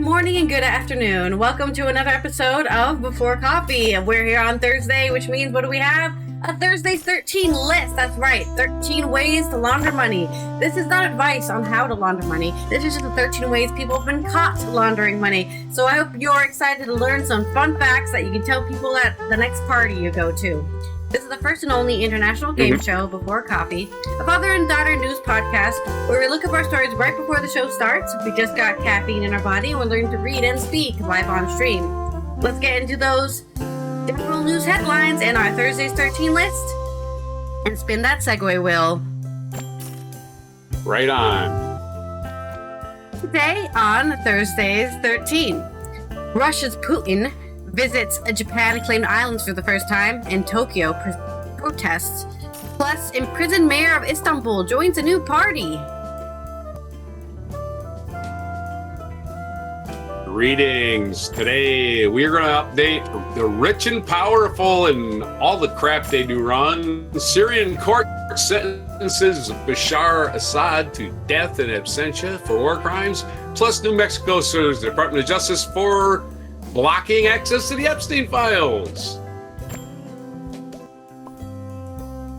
Good morning and good afternoon. Welcome to another episode of Before Coffee. We're here on Thursday, which means what do we have? A Thursday 13 list. That's right, 13 ways to launder money. This is not advice on how to launder money. This is just the 13 ways people have been caught laundering money. So I hope you're excited to learn some fun facts that you can tell people at the next party you go to. This is the first and only international game show, Before Coffee, a father and daughter news podcast where we look up our stories right before the show starts. We just got caffeine in our body and we're learning to read and speak live on stream. Let's get into those general news headlines and our Thursday's 13 list and spin that segue wheel. Right on. Today on Thursday's 13, Russia's Putin visits a Japan-claimed islands for the first time, and Tokyo protests. Plus, imprisoned mayor of Istanbul joins a new party. Greetings. Today we are going to update the rich and powerful and all the crap they do run. The Syrian court sentences Bashar Assad to death in absentia for war crimes. Plus, New Mexico sues the Department of Justice for blocking access to the Epstein files.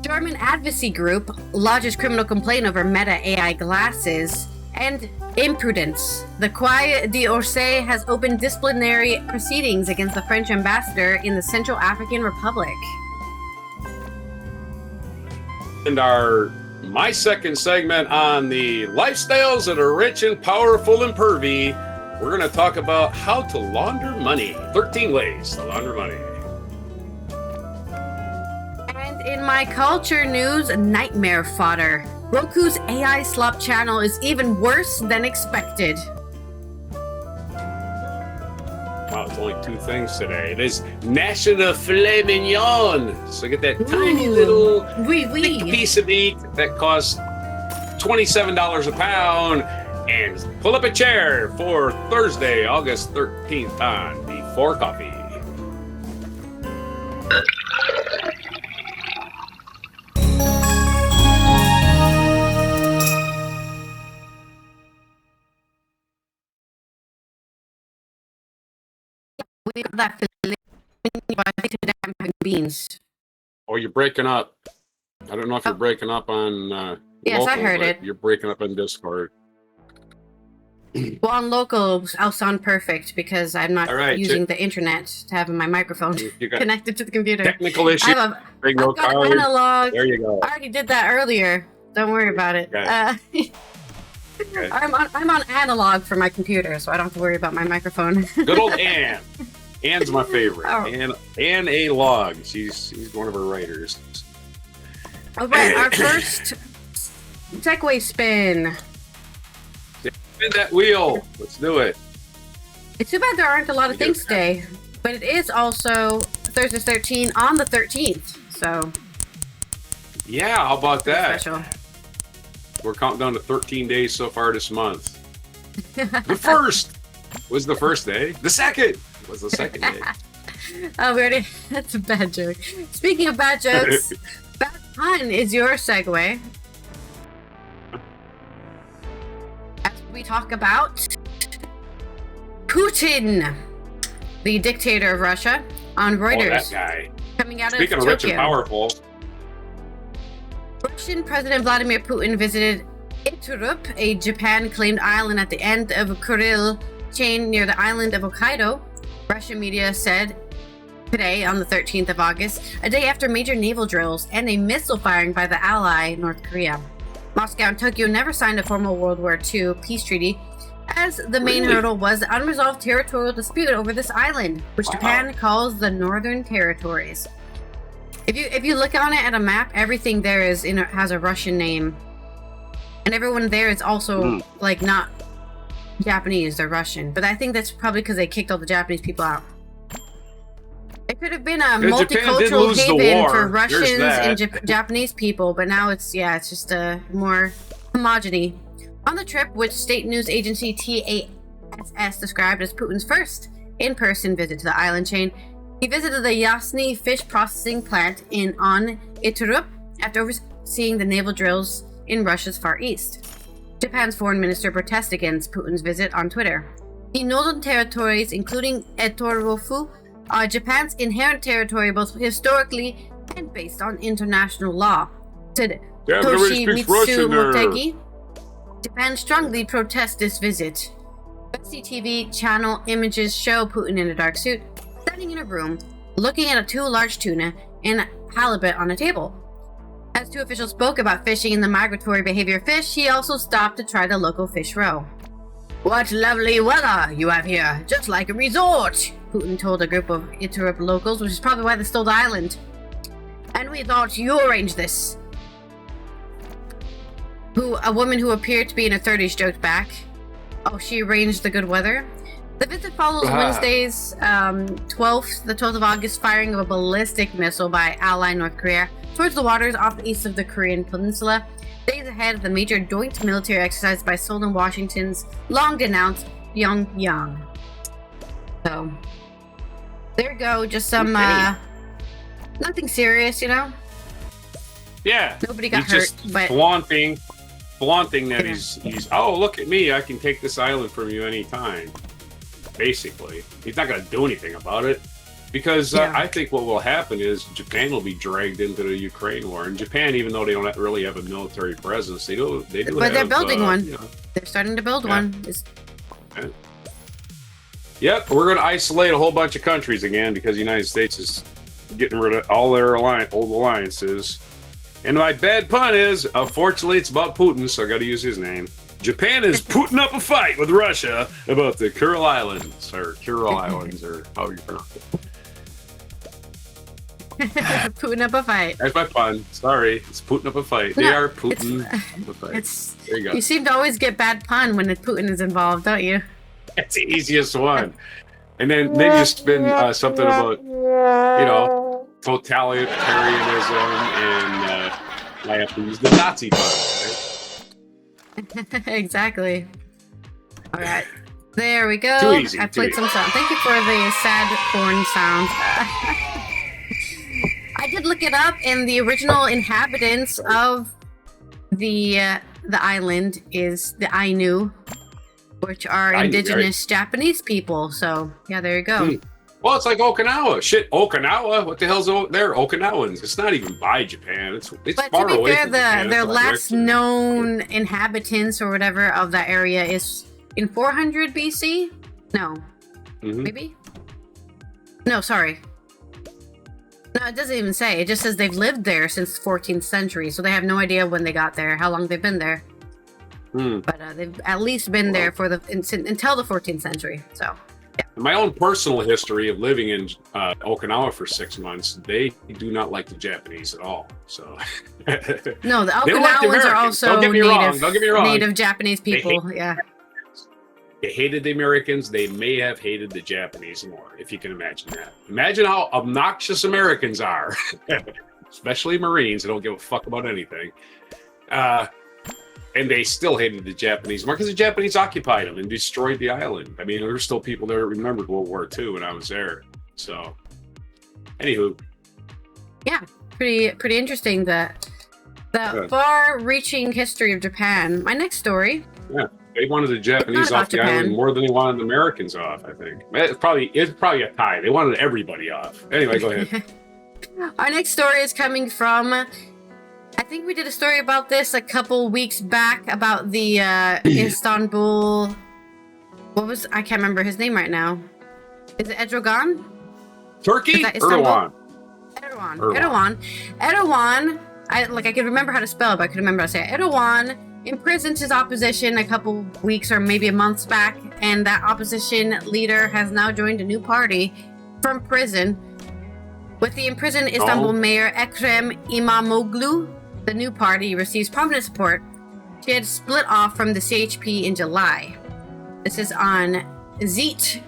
German advocacy group lodges criminal complaint over Meta AI glasses. And imprudence. The Quai d'Orsay has opened disciplinary proceedings against the French ambassador in the Central African Republic. And my second segment on the lifestyles of the rich and powerful and pervy, we're going to talk about how to launder money. 13 ways to launder money. And in my culture news, nightmare fodder. Roku's AI slop channel is even worse than expected. Wow, it's only two things today. It is National Filet Mignon. So get that tiny little thick piece of meat that costs $27 a pound. And pull up a chair for Thursday, August 13th on Before Coffee. We got that beans. Oh, you're breaking up. I don't know if you're breaking up on yes, local, I heard it. You're breaking up on Discord. Well, on local, I'll sound perfect because I'm not using the internet to have my microphone connected to the computer. Technical issue. I've got analog. There you go. I already did that earlier. Don't worry about it. Okay. I'm on analog for my computer, so I don't have to worry about my microphone. Good old Ann. Ann's my favorite. Oh. Ann A. Log. She's one of her writers. All right, our first segue spin. Spin that wheel. Let's do it. It's too bad there aren't a lot of things today, but it is also Thursday 13 on the 13th, so. Yeah, how about that? Special. We're counting down to 13 days so far this month. The first was the first day. The second was the second day. Oh, that's a bad joke. Speaking of bad jokes, Bad Pun is your segue. As we talk about Putin, the dictator of Russia, on Reuters. Oh, that guy. Coming out Speaking of of rich and Tokyo. powerful. Russian President Vladimir Putin visited Iturup, a Japan-claimed island at the end of a Kuril chain near the island of Hokkaido. Russian media said today, on the 13th of August, a day after major naval drills and a missile firing by the ally North Korea. Moscow and Tokyo never signed a formal World War II peace treaty, as the main hurdle was the unresolved territorial dispute over this island, which Japan calls the Northern Territories. If you look on it at a map, everything there has a Russian name, and everyone there is also like not Japanese, they're Russian. But I think that's probably because they kicked all the Japanese people out. It could have been a multicultural haven for Russians and Japanese people, but now it's just a more homogeny. On the trip, which state news agency TASS described as Putin's first in-person visit to the island chain, he visited the Yasny fish processing plant on Iturup after overseeing the naval drills in Russia's Far East. Japan's foreign minister protested against Putin's visit on Twitter. The northern territories, including Etorofu, are Japan's inherent territory both historically and based on international law, said Toshimitsu Motegi. Japan strongly protests this visit. CCTV channel images show Putin in a dark suit, standing in a room, looking at two large tuna and halibut on a table. As two officials spoke about fishing and the migratory behavior of fish, he also stopped to try the local fish roe. "What lovely weather you have here, just like a resort," Putin told a group of Iturup locals, which is probably why they stole the island. "And we thought you arranged this." A woman who appeared to be in her 30s joked back. Oh, she arranged the good weather? The visit follows Wednesday's the 12th of August firing of a ballistic missile by ally North Korea towards the waters off the east of the Korean peninsula, days ahead of the major joint military exercise by Seoul and Washington's long-denounced Pyongyang. So, there you go, just some, nothing serious, you know? Yeah. Nobody got hurt, just but... flaunting that he's oh, look at me, I can take this island from you anytime. Basically, he's not going to do anything about it because I think what will happen is Japan will be dragged into the Ukraine war. And Japan, even though they don't really have a military presence, they do. But they're building one. You know, they're starting to build one. Yep, we're going to isolate a whole bunch of countries again because the United States is getting rid of all their old alliances. And my bad pun is, unfortunately, it's about Putin, so I got to use his name. Japan is putting up a fight with Russia about the Kuril Islands, or however you pronounce it. Putting up a fight. That's my pun. Sorry, it's putting up a fight. They are Putin up a fight. There you go. You seem to always get bad pun when Putin is involved, don't you? That's the easiest one. And then maybe you spin something about, totalitarianism, and I have to use the Nazi pun, right? Exactly. All right. There we go. Too easy. I played some sound. Thank you for the sad horn sound. I did look it up, and the original inhabitants of the island is the Ainu, which are indigenous Japanese people. So, yeah, there you go. Well, it's like Okinawa. Shit, Okinawa? What the hell's there? Okinawans. It's not even by Japan. It's far away from Japan. Their last known inhabitants or whatever of that area is in 400 BC? No. Maybe? No, sorry. No, it doesn't even say. It just says they've lived there since the 14th century, so they have no idea when they got there, how long they've been there. But they've at least been there for until the 14th century, so... Yeah. My own personal history of living in Okinawa for 6 months, they do not like the Japanese at all. So no, the Okinawans are also native Japanese people. They hated the Americans. They may have hated the Japanese more, if you can imagine that. Imagine how obnoxious Americans are, especially Marines. They don't give a fuck about anything. And they still hated the Japanese more because the Japanese occupied them and destroyed the island. I mean, there were still people there that remembered World War II when I was there. So, anywho. Yeah, pretty interesting, the far-reaching history of Japan. My next story. Yeah, they wanted the Japanese off the island more than they wanted the Americans off, I think. It's probably a tie. They wanted everybody off. Anyway, go ahead. Our next story is coming from... I think we did a story about this a couple weeks back about the Istanbul. I can't remember his name right now. Is it Erdogan? Turkey? Erdogan. I could remember how to spell it, but I couldn't remember how to say it. Erdogan imprisoned his opposition a couple weeks or maybe a month back, and that opposition leader has now joined a new party from prison. With the imprisoned Istanbul mayor Ekrem İmamoğlu, the new party receives prominent support. She had split off from the CHP in July. This is on Zeit,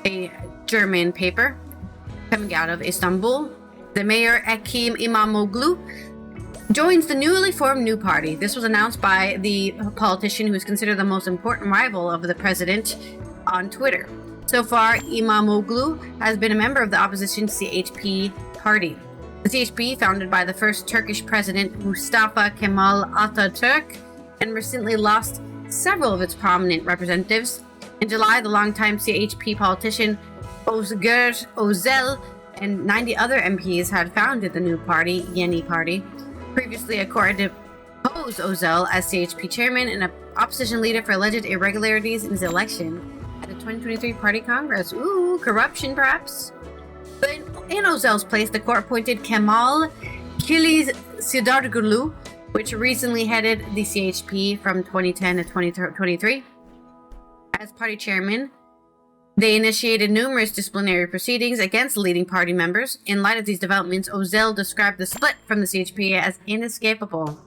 a German paper coming out of Istanbul. The mayor Ekrem İmamoğlu joins the newly formed new party. This was announced by the politician who is considered the most important rival of the president on Twitter. So far, İmamoğlu has been a member of the opposition CHP party. The CHP, founded by the first Turkish president Mustafa Kemal Atatürk, and recently lost several of its prominent representatives, In July, the longtime CHP politician Özgür Özel and 90 other MPs had founded the new party, Yeni Party, previously accorded to depose Özel as CHP chairman and an opposition leader for alleged irregularities in his election at the 2023 Party Congress. Ooh, corruption perhaps? But in Özel's place, the court appointed Kemal Kılıçdaroğlu, which recently headed the CHP from 2010 to 2023. As party chairman, they initiated numerous disciplinary proceedings against leading party members. In light of these developments, Özel described the split from the CHP as inescapable.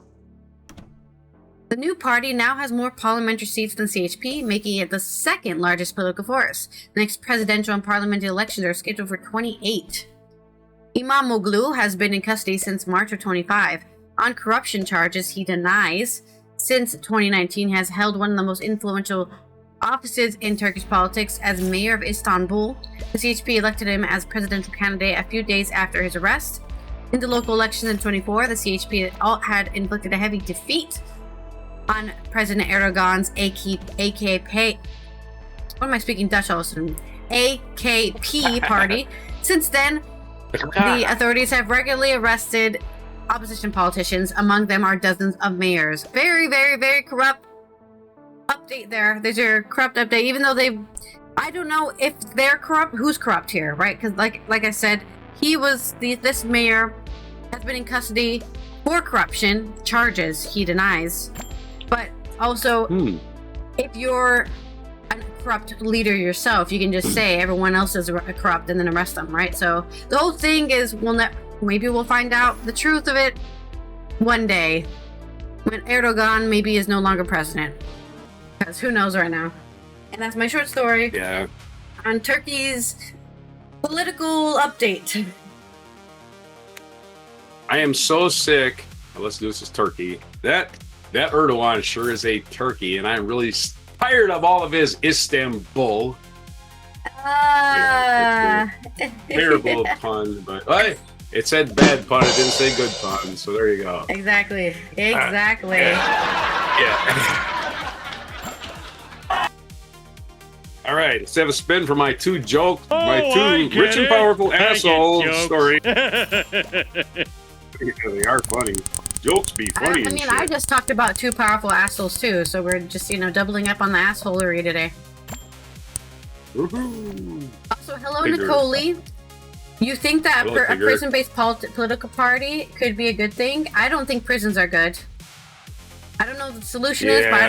The new party now has more parliamentary seats than CHP, making it the second largest political force. The next presidential and parliamentary elections are scheduled for 28. İmamoğlu has been in custody since March of 25. On corruption charges he denies. Since 2019, has held one of the most influential offices in Turkish politics as mayor of Istanbul. The CHP elected him as presidential candidate a few days after his arrest. In the local elections in 24, the CHP had inflicted a heavy defeat on President Erdogan's AKP. What am I speaking Dutch also? AKP party. Since then, the authorities have regularly arrested opposition politicians. Among them are dozens of mayors. Very, very, very corrupt update there. There's your corrupt update. Even though I don't know if they're corrupt. Who's corrupt here, right? Because like I said, this mayor has been in custody for corruption charges he denies. But also, if you're a corrupt leader yourself, you can just say everyone else is corrupt and then arrest them, right? So the whole thing is, maybe we'll find out the truth of it one day when Erdogan maybe is no longer president. Because who knows right now. And that's my short story on Turkey's political update. I am so sick. Let's do this as Turkey. That Erdogan sure is a turkey, and I'm really tired of all of his Istanbul. Terrible pun, but it said bad pun. It didn't say good pun, so there you go. Exactly. Yeah. All right, let's have a spin for my two rich and powerful asshole story. They are funny. Jokes be funny. I just talked about two powerful assholes too, so we're just doubling up on the assholery today. Woohoo! Also, hello, Nicole. You think that a prison-based political party could be a good thing? I don't think prisons are good. I don't know what the solution is, but I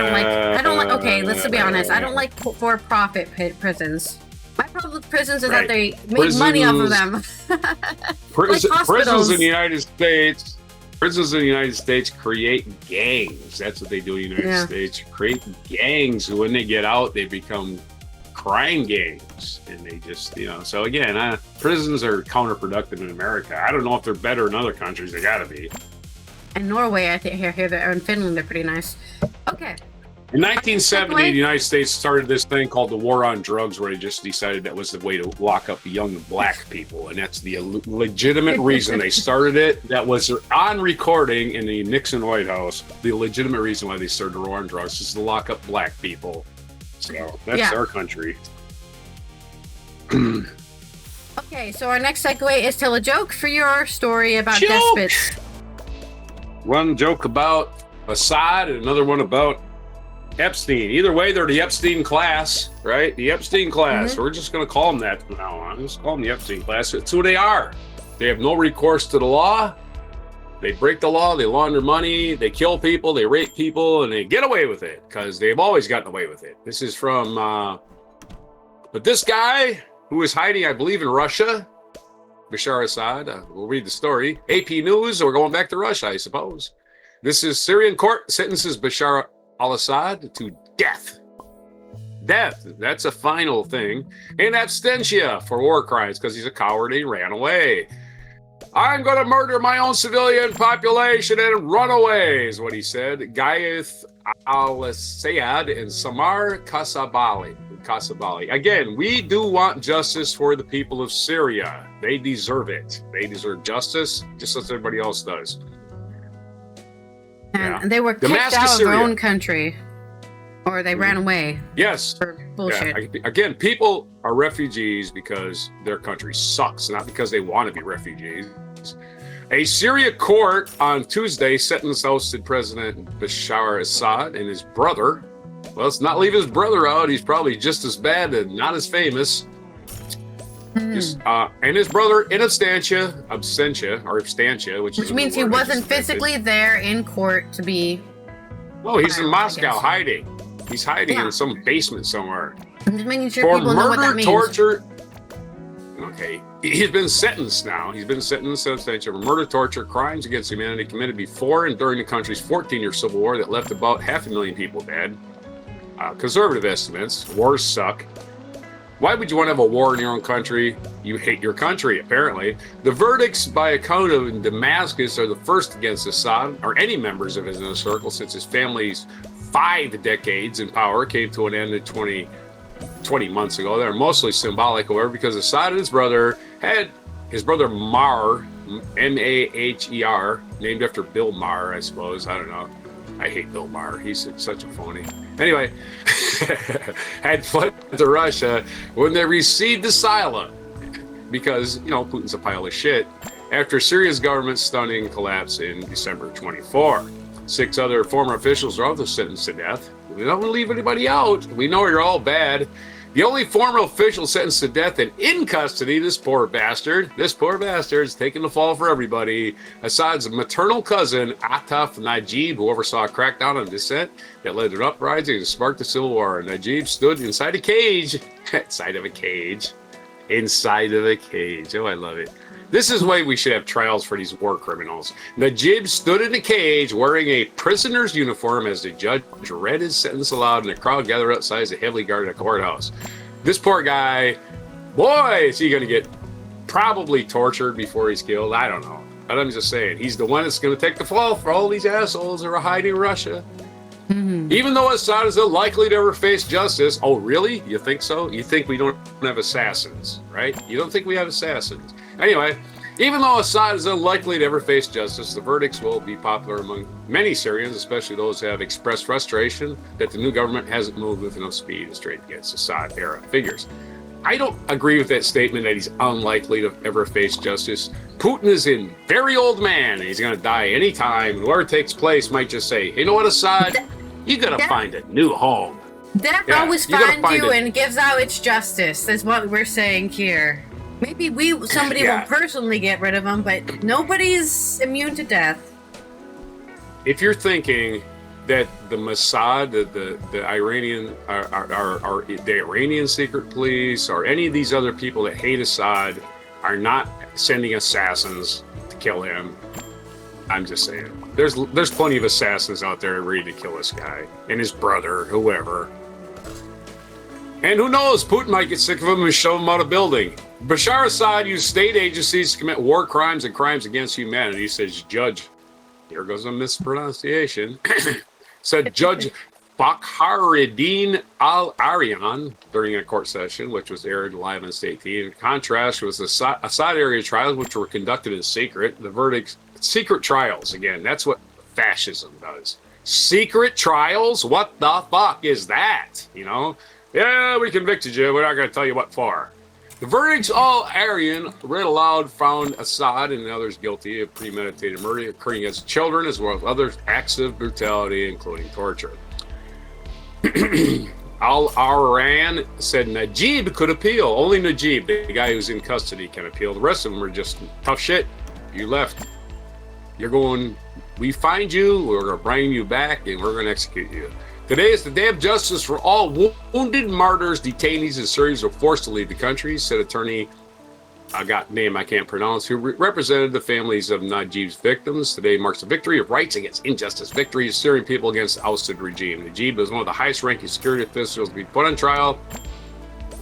don't like. Okay, let's be honest. I don't like for-profit prisons. My problem with prisons is that they make money off of them. Prisons in the United States. Prisons in the United States create gangs. That's what they do in the United States. Create gangs who, when they get out, they become crime gangs. And they just, So again, prisons are counterproductive in America. I don't know if they're better in other countries. They gotta be. In Norway, I think here in Finland, they're pretty nice. Okay. In 1970, the United States started this thing called the War on Drugs, where they just decided that was the way to lock up young black people. And that's the legitimate reason they started it. That was on recording in the Nixon White House. The legitimate reason why they started the War on Drugs is to lock up black people. So that's our country. Okay, so our next segue is tell a joke for your story about despots. One joke about Assad and another one about Epstein. Either way, they're the Epstein class, right? The Epstein class. Mm-hmm. We're just going to call them that from now on. Just call them the Epstein class. It's who they are. They have no recourse to the law. They break the law. They launder money. They kill people. They rape people, and they get away with it because they've always gotten away with it. This is from, but this guy who is hiding, I believe, in Russia, Bashar Assad. We'll read the story. AP News. We're going back to Russia, I suppose. This is Syrian court sentences Bashar al-Assad to death. Death. That's a final thing. And abstentia for war crimes because he's a coward and he ran away. I'm going to murder my own civilian population and run away, is what he said. Gayeth al-Sayed and Samar Kasabali. Again, we do want justice for the people of Syria. They deserve it. They deserve justice just as everybody else does. And they were kicked out of their own country. Or they ran away. Yes. For bullshit. Yeah. Again, people are refugees because their country sucks, not because they want to be refugees. A Syria court on Tuesday sentenced ousted President Bashar Assad and his brother. Well, let's not leave his brother out. He's probably just as bad and not as famous. And his brother in absentia, which means he wasn't physically there in court to be. No, he's in Moscow hiding. He's hiding in some basement somewhere. I'm just making sure people know what that means. Torture. Okay, he's been sentenced now. He's been sentenced in absentia for murder, torture, crimes against humanity committed before and during the country's 14-year civil war that left about 500,000 people dead. Conservative estimates, wars suck. Why would you want to have a war in your own country? You hate your country, apparently. The verdicts by a court in Damascus are the first against Assad or any members of his inner circle since his family's 5 decades in power came to an end 20 months ago. They're mostly symbolic, however, because Assad and his brother had his brother Maher, M-A-H-E-R, named after Bill Maher, I suppose. I don't know. I hate Bill Maher. He's such a phony. Anyway, had fled to Russia when they received asylum because, Putin's a pile of shit after Syria's government's stunning collapse in December 24. 6 other former officials are also sentenced to death. We don't want to leave anybody out. We know you're all bad. The only former official sentenced to death and in custody, this poor bastard is taking the fall for everybody. Assad's maternal cousin, Ataf Najib, who oversaw a crackdown on dissent that led to an uprising and sparked the civil war. Najib stood inside a cage. Inside of a cage. Oh, I love it. This is why we should have trials for these war criminals. Najib stood in a cage wearing a prisoner's uniform as the judge read his sentence aloud, and the crowd gathered outside the heavily guarded courthouse. This poor guy, boy, is he going to get probably tortured before he's killed. I don't know. But I'm just saying, he's the one that's going to take the fall for all these assholes that are hiding in Russia. Even though Assad is unlikely to ever face justice. Oh, really? You think so? You think we don't have assassins, right? You don't think we have assassins. Anyway, even though Assad is unlikely to ever face justice, the verdicts will be popular among many Syrians, especially those who have expressed frustration that the new government hasn't moved with enough speed and straight against Assad-era figures. I don't agree with that statement that he's unlikely to ever face justice. Putin is a very old man, and he's going to die anytime. Whoever takes place might just say, you know what, Assad? You got to find a new home. Death always finds you and gives out its justice. That's what we're saying here. Maybe somebody will personally get rid of him, but nobody's immune to death. If you're thinking that the Mossad, the Iranian, the Iranian secret police, or any of these other people that hate Assad are not sending assassins to kill him, I'm just saying. There's plenty of assassins out there ready to kill this guy and his brother, whoever. And who knows, Putin might get sick of him and shove him out of building. Bashar Assad used state agencies to commit war crimes and crimes against humanity, says Judge, here goes a mispronunciation, said Judge Fakhruddin Al-Aryan during a court session, which was aired live on state TV. In contrast was the Assad area trials, which were conducted in secret. The verdicts, secret trials, again, that's what fascism does. Secret trials? What the fuck is that? Yeah, we convicted you. We're not going to tell you what for. The verdicts, all Aryan, read aloud, found Assad and others guilty of premeditated murder occurring against children, as well as other acts of brutality, including torture. Al-Aryan said Najib could appeal. Only Najib, the guy who's in custody, can appeal. The rest of them are just tough shit. You left. You're going, we find you, we're going to bring you back, and we're going to execute you. Today is the day of justice for all wounded martyrs, detainees, and Syrians who were forced to leave the country, said attorney, name I can't pronounce, who represented the families of Najib's victims. Today marks the victory of rights against injustice, victory of Syrian people against the ousted regime. Najib is one of the highest-ranking security officials to be put on trial.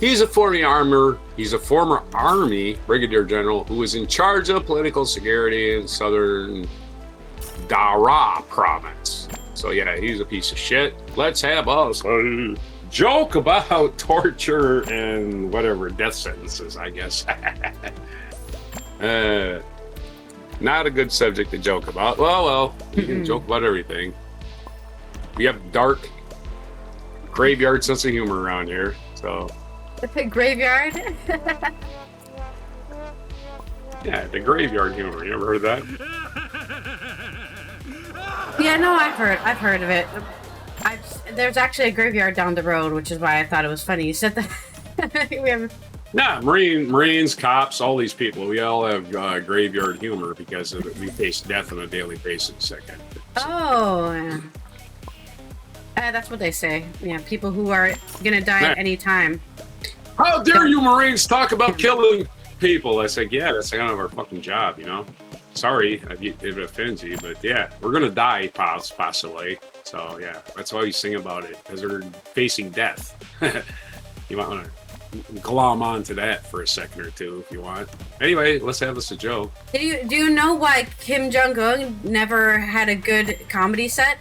He's a former army brigadier general who was in charge of political security in southern Daraa province. So yeah, he's a piece of shit. Let's have us a joke about torture and whatever, death sentences, I guess. Not a good subject to joke about. Well, you can joke about everything. We have dark graveyard sense of humor around here. So The pig graveyard. yeah, the graveyard humor. You ever heard of that? Yeah, no, I've heard of it. There's actually a graveyard down the road, which is why I thought it was funny. You said that. We have. Nah, Marines, cops, all these people, we all have graveyard humor because we face death on a daily basis. Oh, yeah. That's what they say. Yeah, people who are gonna die at any time. How dare you Marines talk about killing people? I said, yeah, that's kind of our fucking job, you know? Sorry if it offends you, but yeah, we're gonna die possibly. So yeah, that's why we sing about it, because we're facing death. You might want to glom on to that for a second or two if you want. Anyway, let's have this a joke. Do you know why Kim Jong-un never had a good comedy set?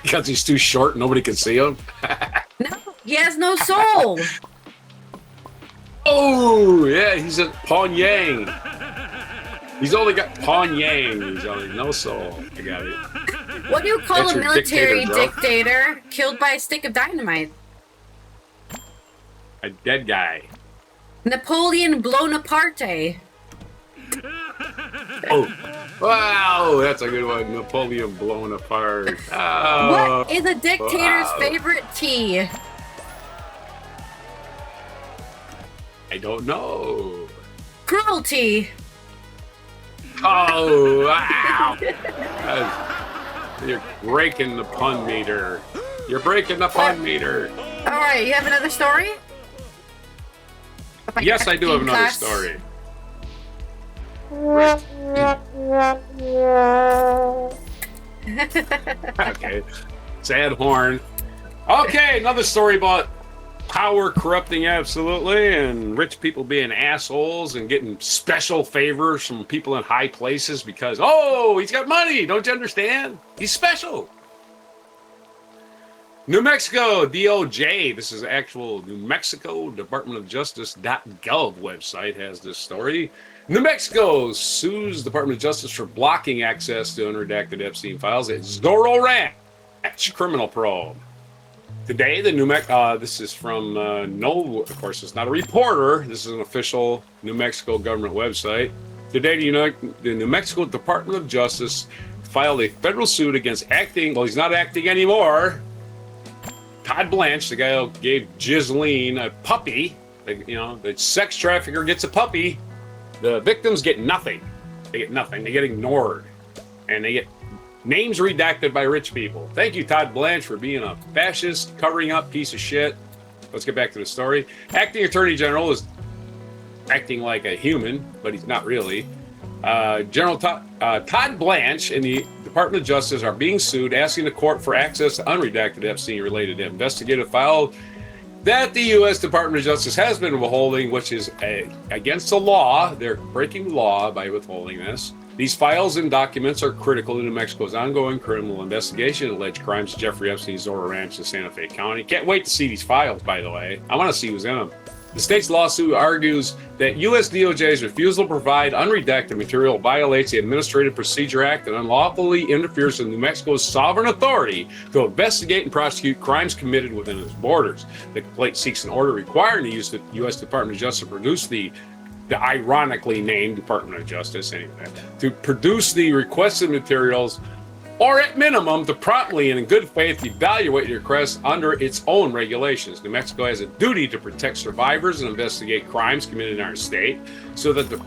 Because he's too short, nobody can see him. No, he has no soul. Oh yeah, he's a Pyongyang. He's only got Pyongyang. He's only no soul. I got it. What do you call That's a your military dictator killed by a stick of dynamite? A dead guy. Napoleon Bonaparte. Oh, wow, that's a good one. Napoleon blown apart. Oh, What is a dictator's favorite tea? I don't know. Cruelty. Oh, wow. You're breaking the pun meter. You're breaking the pun meter. All right, you have another story? Yes, I do have another story. Okay. Sad horn. Okay, another story about power corrupting absolutely, and rich people being assholes and getting special favors from people in high places because, oh, he's got money. Don't you understand? He's special. New Mexico DOJ, this is actual New Mexico Department of Justice.gov website has this story. New Mexico sues Department of Justice for blocking access to unredacted Epstein files at Zorro Ranch criminal probe. Today, the this is from of course, it's not a reporter. This is an official New Mexico government website. Today, the New Mexico Department of Justice filed a federal suit against he's not acting anymore. Todd Blanche, the guy who gave Ghislaine a puppy, the sex trafficker gets a puppy. The victims get nothing. They get nothing. They get ignored. And they get names redacted by rich people. Thank you, Todd Blanche, for being a fascist, covering up piece of shit. Let's get back to the story. Acting Attorney General is acting like a human, but he's not really. General Todd Blanche and the Department of Justice are being sued, asking the court for access to unredacted Epstein-related investigative file that the U.S. Department of Justice has been withholding, which is against the law. They're breaking the law by withholding this. These files and documents are critical to New Mexico's ongoing criminal investigation of alleged crimes of Jeffrey Epstein's Zorro Ranch in Santa Fe County. Can't wait to see these files, by the way. I want to see who's in them. The state's lawsuit argues that U.S. DOJ's refusal to provide unredacted material violates the Administrative Procedure Act and unlawfully interferes with New Mexico's sovereign authority to investigate and prosecute crimes committed within its borders. The complaint seeks an order requiring the U.S. Department of Justice to produce the ironically named Department of Justice, anyway, to produce the requested materials, or at minimum, to promptly and in good faith evaluate the request under its own regulations. New Mexico has a duty to protect survivors and investigate crimes committed in our state so that the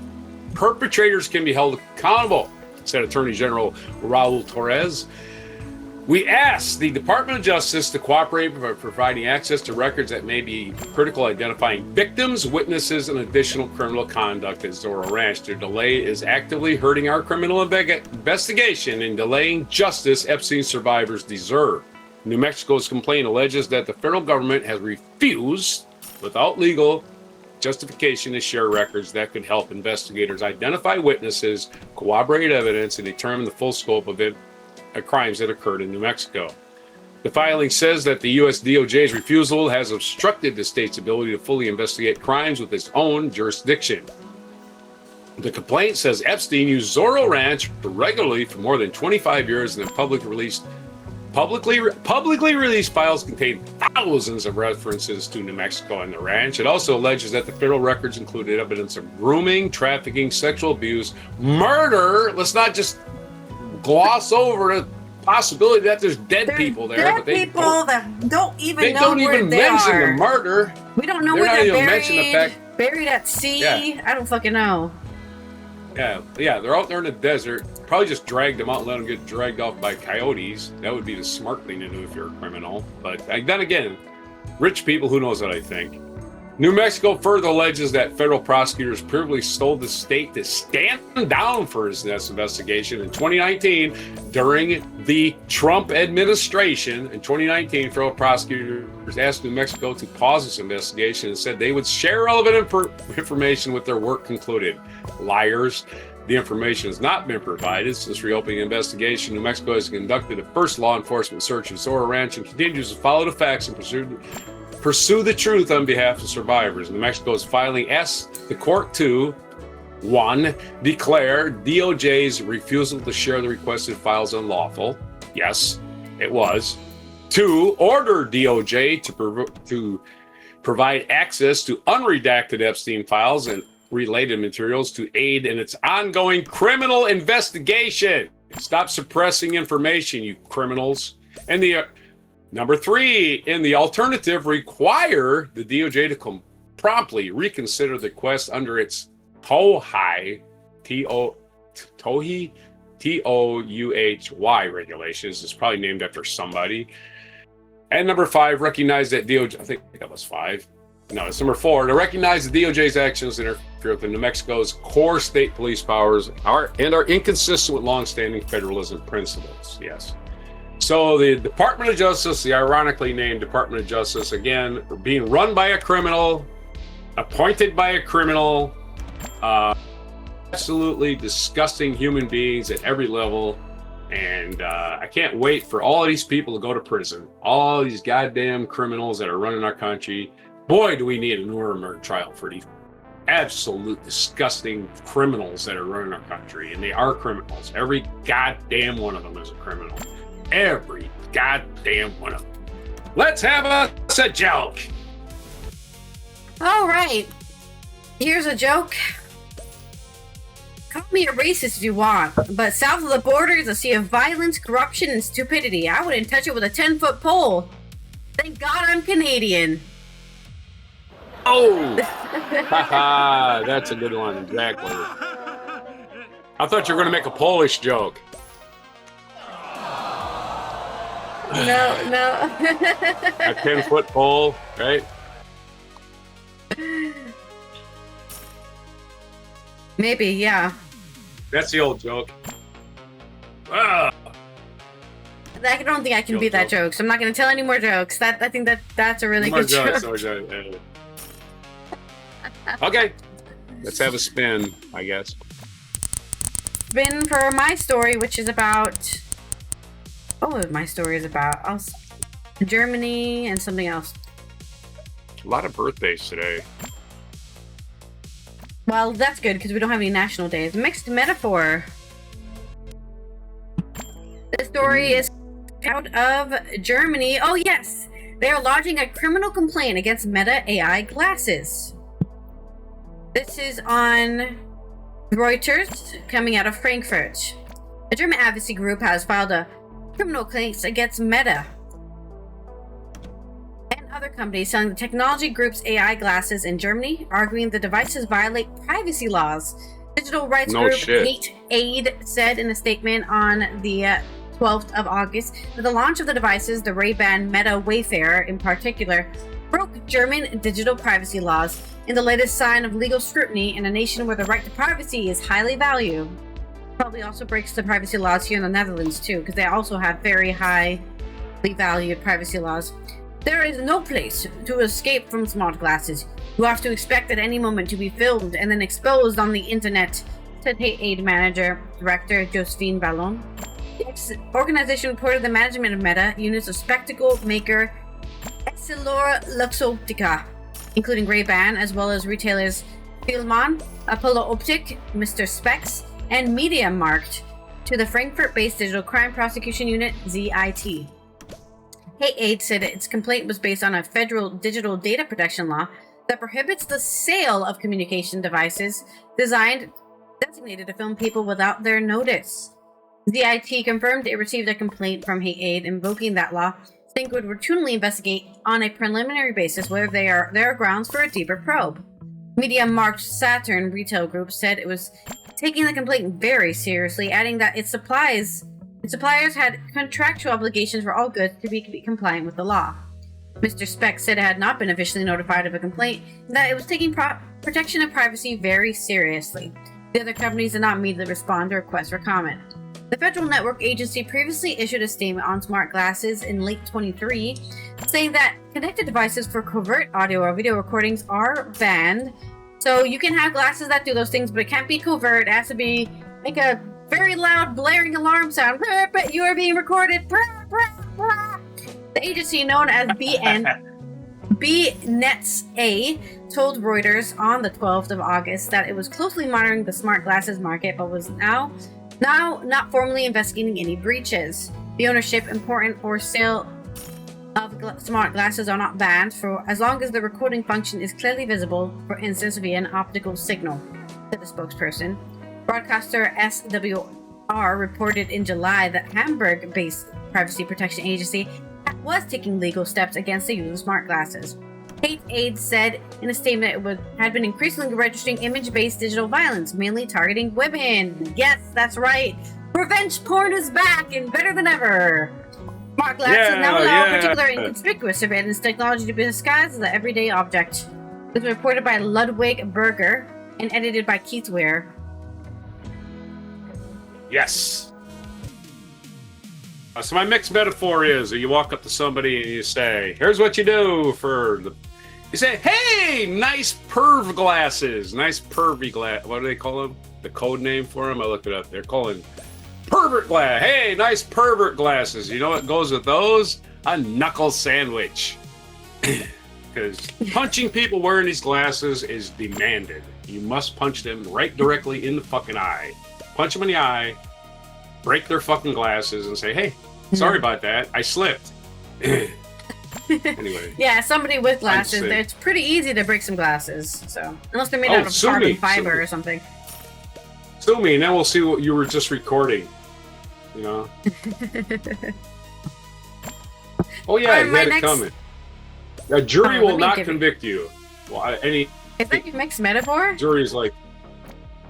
perpetrators can be held accountable, said Attorney General Raul Torres. We ask the Department of Justice to cooperate by providing access to records that may be critical, identifying victims, witnesses, and additional criminal conduct at Zorro Ranch. Their delay is actively hurting our criminal investigation and delaying justice Epstein survivors deserve. New Mexico's complaint alleges that the federal government has refused, without legal justification, to share records that could help investigators identify witnesses, corroborate evidence, and determine the full scope of crimes that occurred in New Mexico. The filing says that the U.S. DOJ's refusal has obstructed the state's ability to fully investigate crimes with its own jurisdiction. The complaint says Epstein used Zorro Ranch regularly for more than 25 years and then publicly released Publicly released files contain thousands of references to New Mexico and the ranch. It also alleges that the federal records included evidence of grooming, trafficking, sexual abuse, murder. Let's not just gloss over the possibility that there's dead people there. But they people that don't even know don't where even they mention are. the murder. We don't know They're where not they're even buried. mention the fact. Buried at sea. Yeah. I don't fucking know. Yeah, they're out there in the desert. Probably just dragged them out and let them get dragged off by coyotes. That would be the smart thing to do if you're a criminal. But then again, rich people, who knows what I think. New Mexico further alleges that federal prosecutors privileged told the state to stand down for this investigation in 2019 during the Trump administration. In 2019, federal prosecutors asked New Mexico to pause this investigation and said they would share relevant information with their work concluded. Liars. The information has not been provided. Since reopening the investigation, New Mexico has conducted a first law enforcement search of Zorro Ranch and continues to follow the facts and pursue the truth on behalf of survivors. New Mexico is filing the court to 1. Declare DOJ's refusal to share the requested files unlawful. Yes, it was. 2. Order DOJ to provide access to unredacted Epstein files and related materials to aid in its ongoing criminal investigation. Stop suppressing information, you criminals. And the number 3, in the alternative, require the DOJ to promptly reconsider the request under its TOUHY regulations. It's probably named after somebody. And number 5, recognize that DOJ, I think that was 5. No, it's number 4, to recognize the DOJ's actions interfere with New Mexico's core state police powers are inconsistent with longstanding federalism principles. Yes. So the Department of Justice, the ironically named Department of Justice, again, being run by a criminal, appointed by a criminal, absolutely disgusting human beings at every level. And I can't wait for all of these people to go to prison. All these goddamn criminals that are running our country. Boy, do we need a Nuremberg trial for these absolute disgusting criminals that are running our country. And they are criminals. Every goddamn one of them is a criminal. Every goddamn one of them. Let's have us a joke. All right. Here's a joke. Call me a racist if you want, but south of the border is a sea of violence, corruption, and stupidity. I wouldn't touch it with a 10-foot pole. Thank God I'm Canadian. Oh! Haha, that's a good one, exactly. I thought you were going to make a Polish joke. No. A 10-foot pole, right? Maybe, yeah. That's the old joke. Ah. I don't think I can beat that joke, so I'm not going to tell any more jokes. I think that's a really good joke. Okay, let's have a spin, I guess. Spin for my story, which is about... Oh, my story is about Germany and something else. A lot of birthdays today. Well, that's good, because we don't have any national days. Mixed metaphor. This story is out of Germany. Oh, yes! They are lodging a criminal complaint against Meta AI glasses. This is on Reuters, coming out of Frankfurt. A German advocacy group has filed a criminal case against Meta and other companies selling the technology group's AI glasses in Germany, arguing the devices violate privacy laws. Digital rights group Hate Aid said in a statement on the 12th of August that the launch of the devices, the Ray-Ban Meta Wayfarer in particular, broke German digital privacy laws in the latest sign of legal scrutiny in a nation where the right to privacy is highly valued. Probably also breaks the privacy laws here in the Netherlands too, because they also have very highly valued privacy laws. There is no place to escape from smart glasses. You have to expect at any moment to be filmed and then exposed on the internet, said Hate Aid Director Josephine Ballon. The organization reported the management of Meta units of spectacle maker EssilorLuxottica, including Ray-Ban, as well as retailers Fielmann, Apollo Optic, Mr. Specs, and MediaMarkt, to the Frankfurt-based Digital Crime Prosecution Unit, ZIT. Hate Aid said its complaint was based on a federal digital data protection law that prohibits the sale of communication devices designated to film people without their notice. ZIT confirmed it received a complaint from Hate Aid invoking that law, saying it would routinely investigate on a preliminary basis whether there are grounds for a deeper probe. Media marked Saturn Retail Group said it was taking the complaint very seriously, adding that its suppliers had contractual obligations for all goods to be compliant with the law. Mr. Speck said it had not been officially notified of a complaint and that it was taking protection of privacy very seriously. The other companies did not immediately respond to requests for comment. The Federal Network Agency previously issued a statement on smart glasses in late 2023, saying that connected devices for covert audio or video recordings are banned. So you can have glasses that do those things, but it can't be covert. It has to be like a very loud, blaring alarm sound. But you are being recorded. The agency, known as BNets-A, told Reuters on the 12th of August that it was closely monitoring the smart glasses market, but was now not formally investigating any breaches. The ownership, import, or sale of smart glasses are not banned for as long as the recording function is clearly visible, for instance via an optical signal, said the spokesperson. Broadcaster SWR reported in July that Hamburg-based privacy protection agency was taking legal steps against the use of smart glasses. Hate Aid said in a statement it had been increasingly registering image-based digital violence, mainly targeting women. Yes, that's right. Revenge porn is back and better than ever. Smart glasses now allow particular inconspicuous surveillance technology to be disguised as an everyday object. This was reported by Ludwig Berger and edited by Keith Ware. Yes. So my mixed metaphor is you walk up to somebody and you say, here's what you do you say, hey, nice perv glasses. Nice pervy glass. What do they call them? The code name for them? I looked it up. They're calling pervert glass. Hey, nice pervert glasses. You know what goes with those? A knuckle sandwich. Because punching people wearing these glasses is demanded. You must punch them right directly in the fucking eye. Punch them in the eye, break their fucking glasses, and say, hey, sorry about that. I slipped. Anyway. Yeah, somebody with glasses, it's pretty easy to break some glasses. So unless they're made out of carbon fiber or something. Sue me, and then we'll see what you were just recording. You know? Oh yeah, you had it coming. A jury will not convict you. Well, is that your mixed metaphor? Jury's like,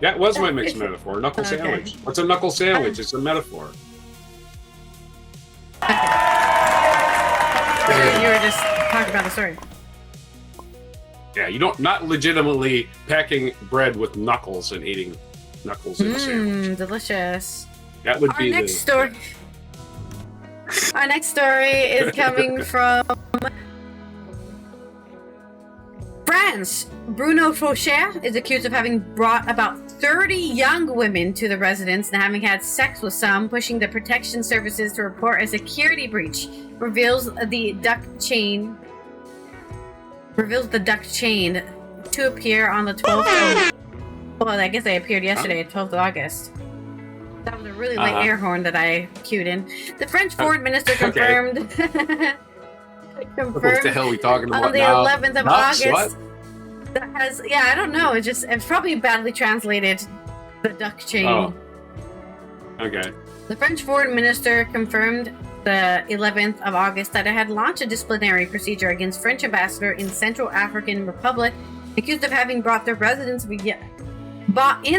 that was my mixed metaphor. Knuckle sandwich. What's a knuckle sandwich? It's a metaphor. You were just talking about the story. Yeah, not legitimately packing bread with knuckles and eating knuckles in a sandwich. Delicious. That would be next story. Our next story is coming from France. Bruno Faucher is accused of having brought about 30 young women to the residence and having had sex with some, pushing the protection services to report a security breach. Reveals the duct chain to appear on the 12th of... Well, I guess they appeared yesterday, 12th of August. That was a really late air horn that I cued in. The French foreign minister confirmed... What the hell are we talking about on the now? 11th of August. That has... Yeah, I don't know. It's probably badly translated, the duct chain. Oh. Okay. The French foreign minister confirmed the 11th of August that it had launched a disciplinary procedure against French ambassador in Central African Republic, accused of having bought in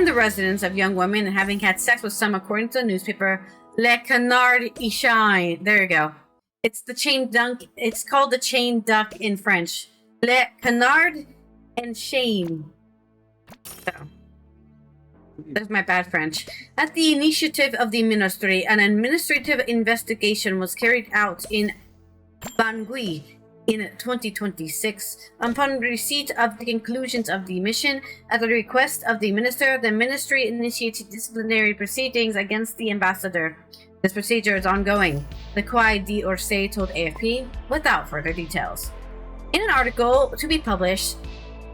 the residence of young women and having had sex with some, according to the newspaper Le Canard Enchaîné. There you go. It's the chain dunk. It's called the chain duck in French. Le Canard Enchaîné. So. That's my bad French. At the initiative of the ministry, an administrative investigation was carried out in Bangui in 2026. Upon receipt of the conclusions of the mission, at the request of the minister, the ministry initiated disciplinary proceedings against the ambassador. This procedure is ongoing, the Quai d'Orsay told AFP, without further details. In an article to be published,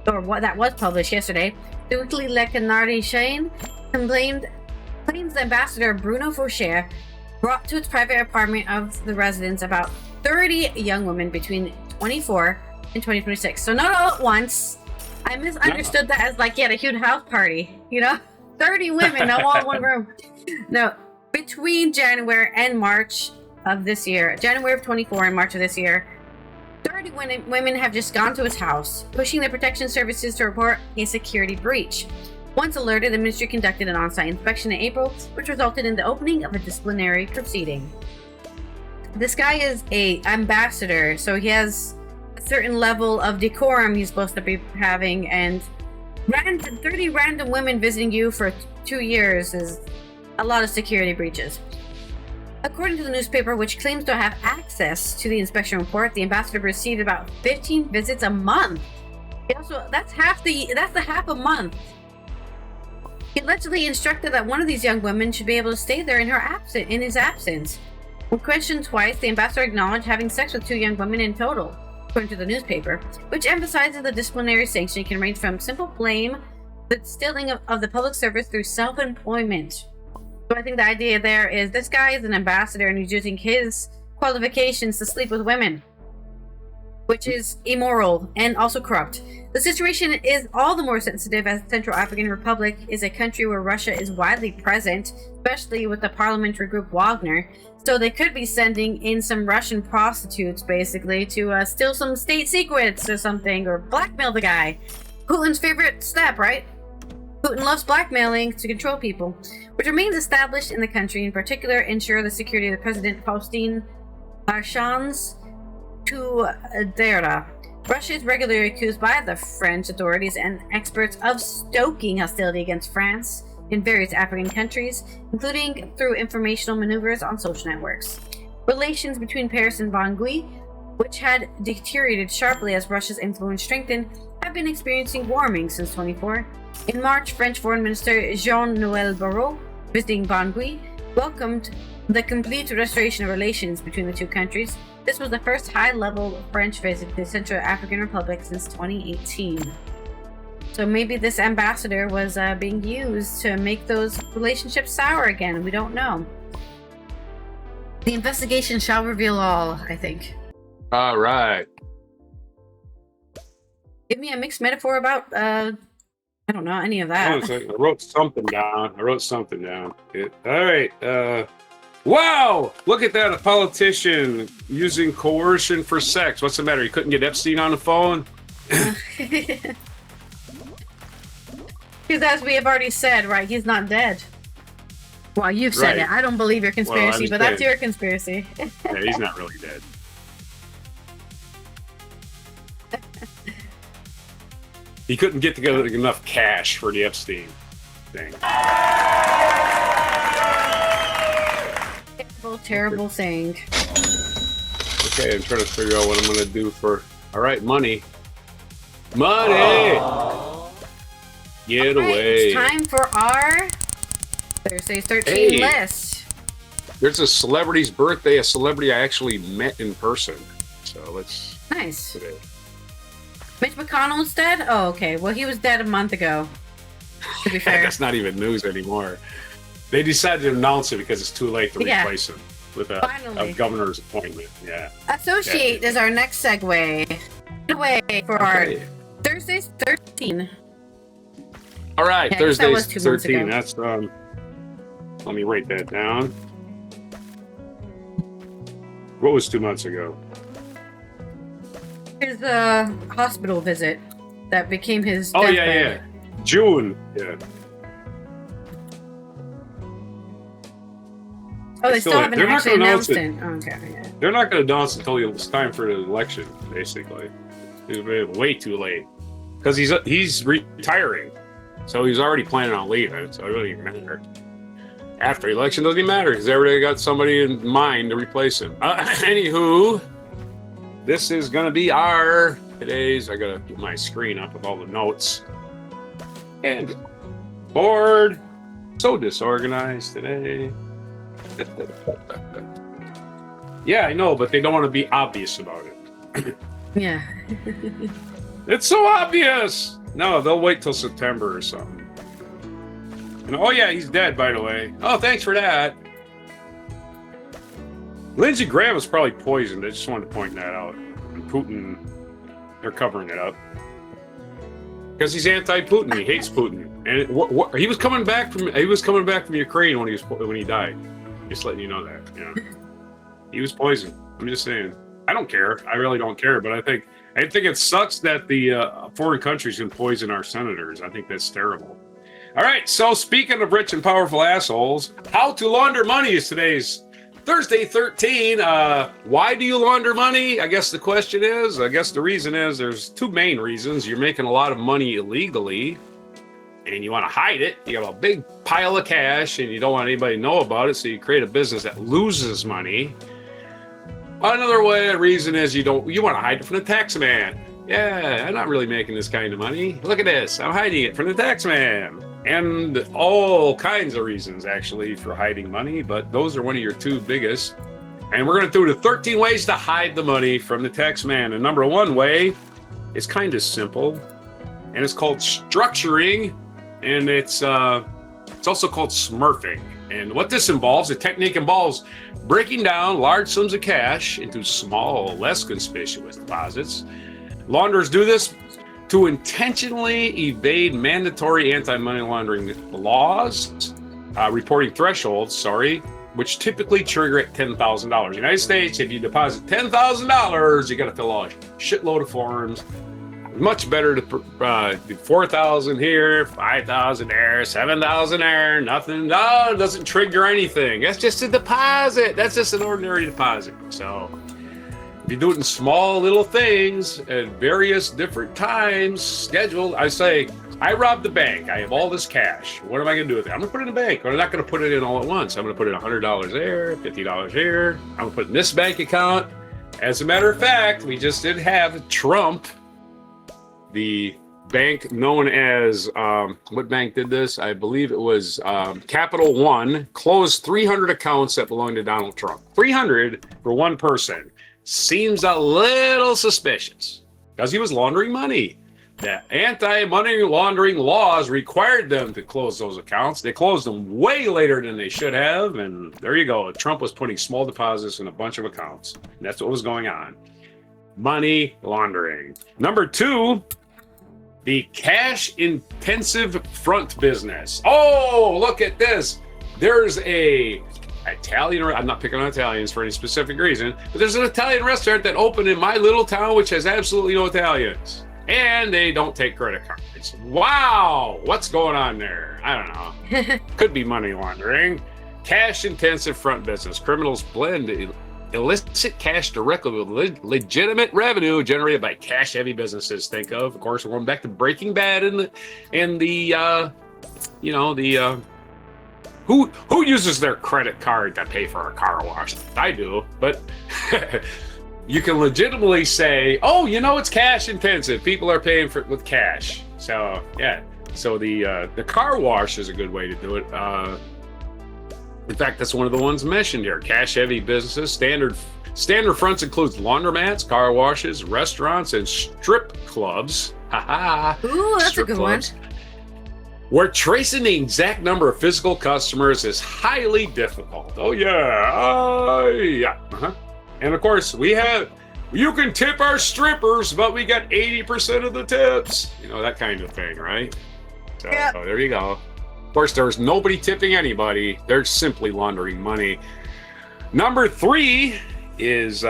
or what that was published yesterday, the weekly Le Canard Enchaîné claims the ambassador Bruno Faucher brought to its private apartment of the residence about 30 young women between 24 and 2026. So not all at once. I misunderstood that as like, a huge house party, 30 women, not all in one room. No, between January and March of this year, January of 24 and March of this year, 30 women have just gone to his house, pushing the protection services to report a security breach. Once alerted, the ministry conducted an on-site inspection in April, which resulted in the opening of a disciplinary proceeding. This guy is an ambassador, so he has a certain level of decorum he's supposed to be having, and 30 random women visiting you for 2 years is a lot of security breaches. According to the newspaper, which claims to have access to the inspection report, the ambassador received about 15 visits a month. That's half a month. He allegedly instructed that one of these young women should be able to stay there in his absence. When questioned twice, the ambassador acknowledged having sex with 2 young women in total, according to the newspaper, which emphasizes the disciplinary sanction can range from simple blame to the stealing of the public service through self-employment. So I think the idea there is this guy is an ambassador and he's using his qualifications to sleep with women, which is immoral and also corrupt. The situation is all the more sensitive as the Central African Republic is a country where Russia is widely present, especially with the parliamentary group Wagner. So they could be sending in some Russian prostitutes, basically, to steal some state secrets or something, or blackmail the guy. Putin's favorite step, right? Putin loves blackmailing to control people, which remains established in the country, in particular, ensure the security of the President Faustin Archan's Tudera. Russia is regularly accused by the French authorities and experts of stoking hostility against France in various African countries, including through informational maneuvers on social networks. Relations between Paris and Bangui, which had deteriorated sharply as Russia's influence strengthened, have been experiencing warming since 24. In March, French Foreign Minister Jean-Noël Barrot, visiting Bangui, welcomed the complete restoration of relations between the two countries. This was the first high-level French visit to the Central African Republic since 2018. So maybe this ambassador was being used to make those relationships sour again. We don't know. The investigation shall reveal all, I think. All right. Give me a mixed metaphor about, I don't know, any of that. I wrote something down. All right. Wow! Look at that. A politician using coercion for sex. What's the matter? You couldn't get Epstein on the phone? Because as we have already said, right, he's not dead. Well, you've said it. I don't believe your conspiracy, but that's your conspiracy. Yeah, he's not really dead. He couldn't get together enough cash for the Epstein thing. Terrible thing. Okay, I'm trying to figure out what I'm going to do for... All right, money. Money! Aww. Get away. It's time for our Thursday 13 list. There's a celebrity's birthday, a celebrity I actually met in person. So let's... Nice. Today. Mitch McConnell's dead? Oh, okay. Well, he was dead a month ago, to be fair. That's not even news anymore. They decided to announce it because it's too late to replace him with a governor's appointment. Yeah. Associate is our next segue. For our Thursdays 13. All right, Thursdays 13. That's let me write that down. What was 2 months ago? His hospital visit that became his deathbed. Yeah. June. Yeah. Oh, they still haven't actually announced it. Oh, okay. Yeah. They're not going to announce it until it's time for the election, basically. It'll be way too late. Because he's retiring. So he's already planning on leaving, so it really doesn't matter. After the election, doesn't even matter, because everybody got somebody in mind to replace him. Anywho, this is going to be today's... I got to get my screen up with all the notes. And bored. So disorganized today. Yeah, I know, but they don't want to be obvious about it. Yeah. It's so obvious! No, they'll wait till September or something. And oh yeah, he's dead, by the way. Oh, thanks for that. Lindsey Graham was probably poisoned. I just wanted to point that out. And Putin, they're covering it up because he's anti-Putin. He hates Putin, and he was coming back from Ukraine when he died. Just letting you know that. Yeah, he was poisoned. I'm just saying. I don't care. I really don't care. But I think it sucks that the foreign countries can poison our senators. I think that's terrible. All right. So speaking of rich and powerful assholes, how to launder money is today's Thursday 13. Why do you launder money? I guess the question is, the reason is there's two main reasons. You're making a lot of money illegally and you want to hide it. You have a big pile of cash and you don't want anybody to know about it. So you create a business that loses money. Another reason is you want to hide it from the tax man. Yeah, I'm not really making this kind of money. Look at this. I'm hiding it from the tax man. And all kinds of reasons, actually, for hiding money, but those are one of your two biggest. And we're going to do the 13 ways to hide the money from the tax man. And number one way is kind of simple, and it's called structuring, and it's also called smurfing. And what this involves, the technique involves breaking down large sums of cash into small, less conspicuous deposits. Launderers do this to intentionally evade mandatory anti-money laundering laws, reporting thresholds, which typically trigger at $10,000. United States, if you deposit $10,000, you got to fill out a shitload of forms. Much better to do 4,000 here, 5,000 there, 7,000 there, nothing. No, it doesn't trigger anything. That's just a deposit. That's just an ordinary deposit. So if you do it in small little things at various different times, scheduled, I say, I robbed the bank. I have all this cash. What am I going to do with it? I'm going to put it in the bank. But I'm not going to put it in all at once. I'm going to put it $100 there, $50 here. I'm going to put it in this bank account. As a matter of fact, we just did have Trump, the bank known as, what bank did this? I believe it was Capital One, closed 300 accounts that belonged to Donald Trump. 300 for one person. Seems a little suspicious because he was laundering money. The anti-money laundering laws required them to close those accounts. They closed them way later than they should have. And there you go. Trump was putting small deposits in a bunch of accounts. And that's what was going on. Money laundering. Number two, the cash-intensive front business. Oh, look at this. There's a Italian, I'm not picking on Italians for any specific reason, but there's an Italian restaurant that opened in my little town, which has absolutely no Italians. And they don't take credit cards. Wow, what's going on there? I don't know. Could be money laundering. Cash-intensive front business. Criminals blend illicit cash directly with legitimate revenue generated by cash-heavy businesses. Think of course, we're going back to Breaking Bad and the who uses their credit card to pay for a car wash? I do, but you can legitimately say, oh, it's cash intensive. People are paying for it with cash. So yeah. So the car wash is a good way to do it. In fact, that's one of the ones mentioned here. Cash-heavy businesses. Standard fronts includes laundromats, car washes, restaurants, and strip clubs. Ooh, that's a good one. Where tracing the exact number of physical customers is highly difficult. Oh yeah. And of course, you can tip our strippers, but we got 80% of the tips. That kind of thing, right? So yep. There you go. Of course, there's nobody tipping anybody. They're simply laundering money. Number three is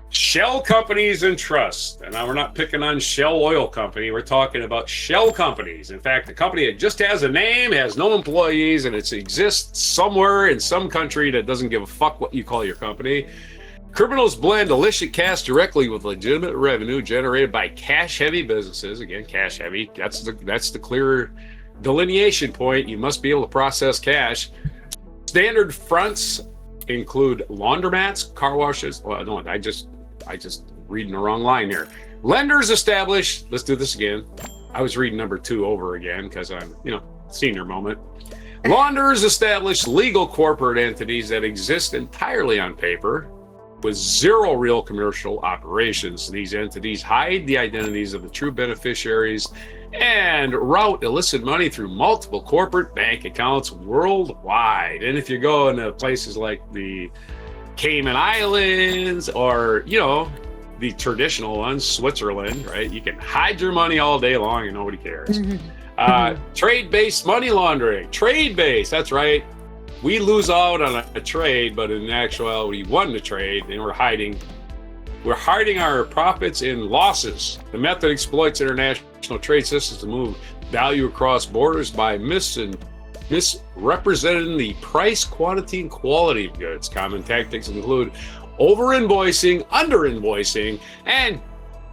shell companies and trusts. And now we're not picking on Shell Oil Company. We're talking about shell companies. In fact, a company that just has a name, has no employees, and it exists somewhere in some country that doesn't give a fuck what you call your company. Criminals blend illicit cash directly with legitimate revenue generated by cash-heavy businesses. Again, cash-heavy. That's the clear delineation point. You must be able to process cash. Standard fronts include laundromats, car washes. Well, no, I just reading the wrong line here. Lenders establish. Let's do this again. I was reading number two over again because I'm, senior moment. Launderers establish legal corporate entities that exist entirely on paper with zero real commercial operations. These entities hide the identities of the true beneficiaries and route illicit money through multiple corporate bank accounts worldwide. And if you go into places like the Cayman Islands, or, you know, the traditional ones, Switzerland, right? You can hide your money all day long and nobody cares. Trade-based money laundering. Trade-based, that's right. We lose out on a trade, but in actuality, we won the trade, and we're hiding our profits in losses. The method exploits international trade systems to move value across borders by misrepresenting the price, quantity, and quality of goods. Common tactics include over-invoicing, under-invoicing, and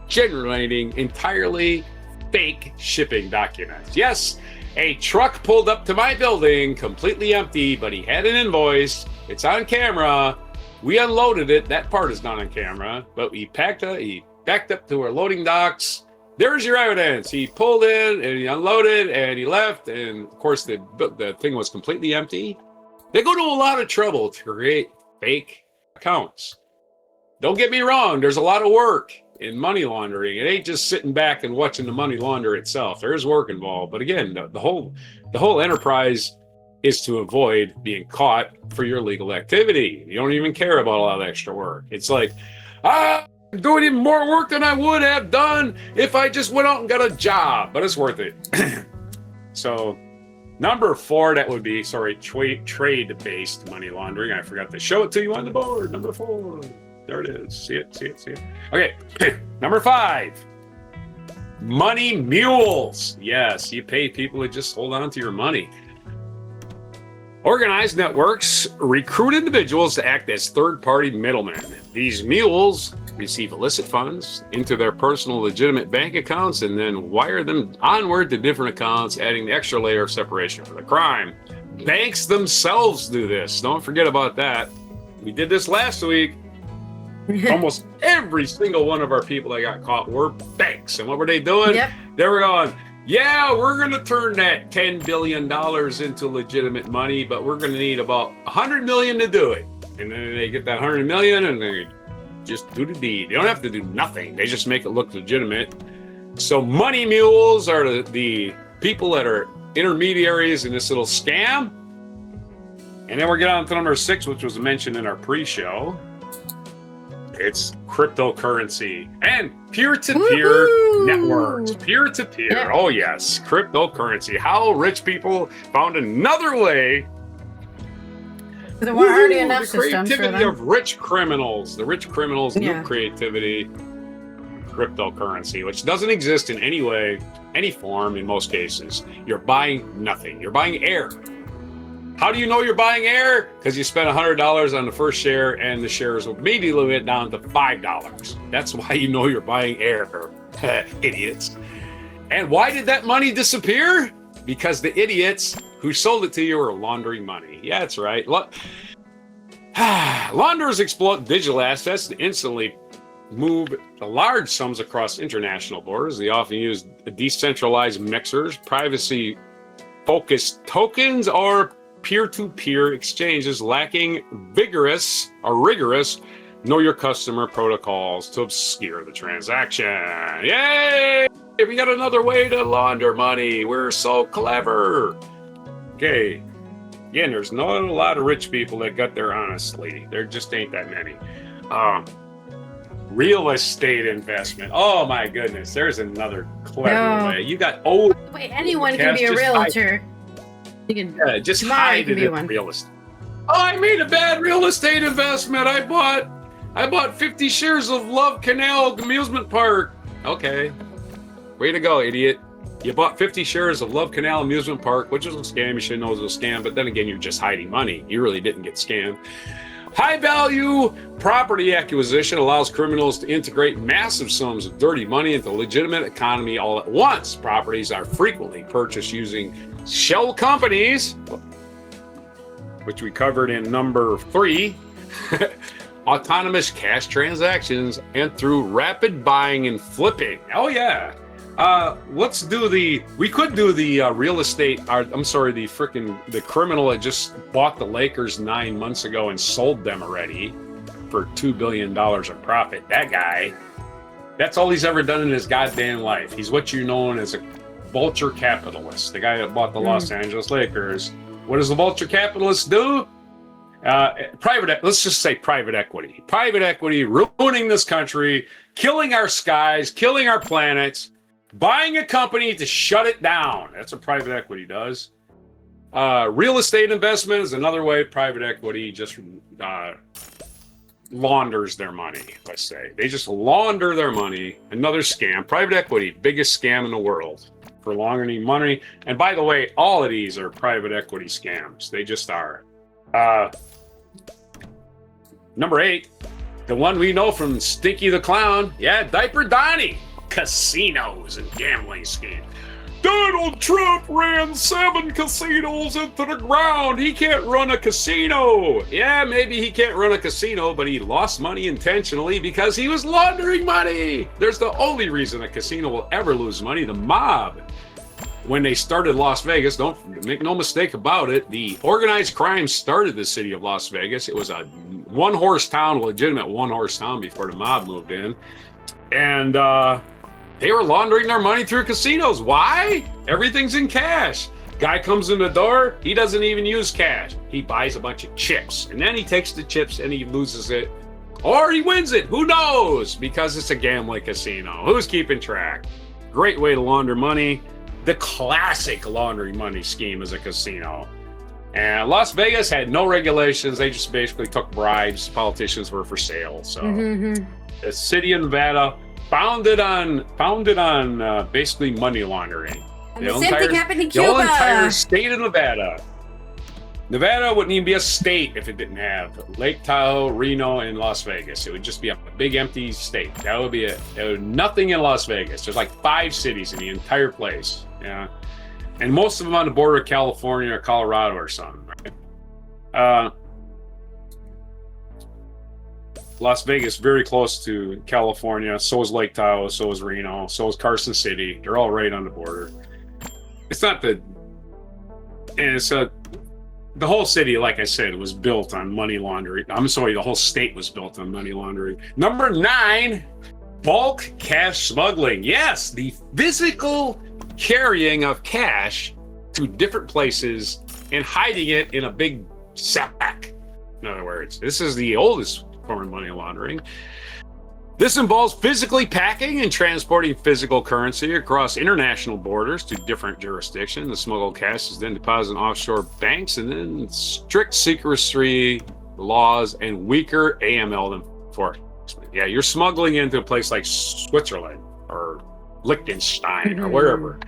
generating entirely fake shipping documents. Yes, a truck pulled up to my building completely empty, but he had an invoice. It's on camera. We unloaded it. That part is not on camera, but he backed up to our loading docks. There's your evidence. He pulled in and he unloaded and he left. And of course, the thing was completely empty. They go to a lot of trouble to create fake accounts. Don't get me wrong. There's a lot of work in money laundering. It ain't just sitting back and watching the money launder itself. There's work involved. But again, the whole enterprise is to avoid being caught for your legal activity. You don't even care about all that extra work. It's like, I'm doing even more work than I would have done if I just went out and got a job, but it's worth it. So number 4, that would be, trade-based money laundering. I forgot to show it to you on the board. Number 4. There it is. See it. Okay. Number 5. Money mules. Yes, you pay people to just hold on to your money. Organized networks recruit individuals to act as third-party middlemen. These mules receive illicit funds into their personal legitimate bank accounts and then wire them onward to different accounts, adding the extra layer of separation for the crime. Banks themselves do this. Don't forget about that. We did this last week. Almost every single one of our people that got caught were banks. And what were they doing? Yep. They were going, yeah, we're going to turn that $10 billion into legitimate money, but we're going to need about $100 million to do it. And then they get that $100 million and they just do the deed. They don't have to do nothing. They just make it look legitimate. So money mules are the people that are intermediaries in this little scam. And then we're getting on to number 6, which was mentioned in our pre-show. It's cryptocurrency and peer-to-peer networks. Peer-to-peer. Yeah. Oh, yes. Cryptocurrency. How rich people found another way. There were already enough the creativity of rich criminals. The rich criminals' new creativity. Cryptocurrency, which doesn't exist in any way, any form in most cases. You're buying nothing. You're buying air. How do you know you're buying air? Because you spent $100 on the first share and the shares immediately went down to $5. That's why you know you're buying air. Idiots. And why did that money disappear? Because the idiots who sold it to you are laundering money. Yeah, that's right. Launderers exploit digital assets to instantly move large sums across international borders. They often use decentralized mixers, privacy-focused tokens, or peer-to-peer exchanges lacking rigorous know your customer protocols to obscure the transaction. Yay! We got another way to launder money. We're so clever. Okay. Again, there's not a lot of rich people that got there honestly. There just ain't that many. Real estate investment. Oh my goodness. There's another clever way. You got Wait, anyone can be a realtor. You can just hide it in real estate. Oh, I made a bad real estate investment. I bought 50 shares of Love Canal Amusement Park. Okay. Way to go, idiot. You bought 50 shares of Love Canal Amusement Park, which is a scam. You should know it was a scam, but then again, you're just hiding money. You really didn't get scammed. High-value property acquisition allows criminals to integrate massive sums of dirty money into the legitimate economy all at once. Properties are frequently purchased using shell companies, which we covered in number 3, autonomous cash transactions, and through rapid buying and flipping. Oh, yeah. We could do the real estate, the criminal that just bought the Lakers 9 months ago and sold them already for $2 billion of profit. That guy, that's all he's ever done in his goddamn life. He's what you know as a vulture capitalist. The guy that bought the Los Angeles Lakers. What does the vulture capitalist do? Let's just say private equity. Private equity ruining this country, killing our skies, killing our planets, buying a company to shut it down. That's what private equity does. Real estate investment is another way private equity just launders their money, let's say. They just launder their money. Another scam. Private equity, biggest scam in the world for laundering money. And by the way, all of these are private equity scams. They just are. Number 8, the one we know from Stinky the Clown. Yeah, Diaper Donnie. Casinos and gambling schemes. Donald Trump ran 7 casinos into the ground. He can't run a casino. Yeah, maybe he can't run a casino, but he lost money intentionally because he was laundering money. There's the only reason a casino will ever lose money. The mob, when they started Las Vegas, don't make no mistake about it, the organized crime started the city of Las Vegas. It was a one-horse town, a legitimate one-horse town before the mob moved in. And they were laundering their money through casinos. Why? Everything's in cash. Guy comes in the door, he doesn't even use cash. He buys a bunch of chips, and then he takes the chips and he loses it. Or he wins it, who knows? Because it's a gambling casino. Who's keeping track? Great way to launder money. The classic laundering money scheme is a casino. And Las Vegas had no regulations. They just basically took bribes. Politicians were for sale. So the city of Nevada founded on basically money laundering. And the same thing happened in Cuba. The whole entire state of Nevada. Nevada wouldn't even be a state if it didn't have Lake Tahoe, Reno, and Las Vegas. It would just be a big empty state. That would be it. There would nothing in Las Vegas. There's like 5 cities in the entire place. Yeah. And most of them on the border of California or Colorado or something, right? Las Vegas, very close to California. So is Lake Tahoe. So is Reno. So is Carson City. They're all right on the border. It's not the... And it's the whole city, like I said, was built on money laundering. I'm sorry, the whole state was built on money laundering. Number 9, bulk cash smuggling. Yes, the physical carrying of cash to different places and hiding it in a big sack. In other words, this is the oldest form of money laundering. This involves physically packing and transporting physical currency across international borders to different jurisdictions. The smuggled cash is then deposited in offshore banks, and then strict secrecy laws and weaker AML enforcement. Yeah, you're smuggling into a place like Switzerland or Liechtenstein or wherever.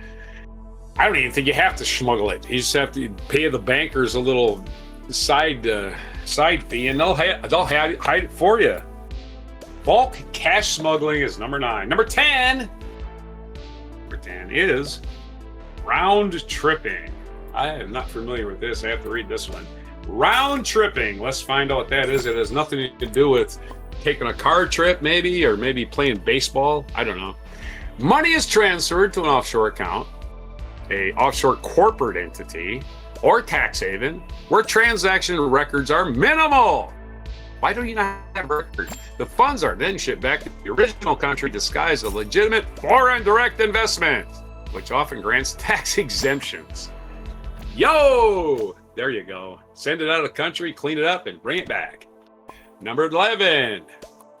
I don't even think you have to smuggle it. You just have to pay the bankers a little side fee, and they'll hide it for you. Bulk cash smuggling is number 9. Number 10 is round tripping. I am not familiar with this. I have to read this one. Round tripping. Let's find out what that is. It has nothing to do with taking a car trip, maybe, or maybe playing baseball. I don't know. Money is transferred to an offshore account, a offshore corporate entity, or tax haven, where transaction records are minimal. Why do you not have records? The funds are then shipped back to the original country disguised as a legitimate foreign direct investment, which often grants tax exemptions. Yo! There you go. Send it out of the country, clean it up, and bring it back. Number 11.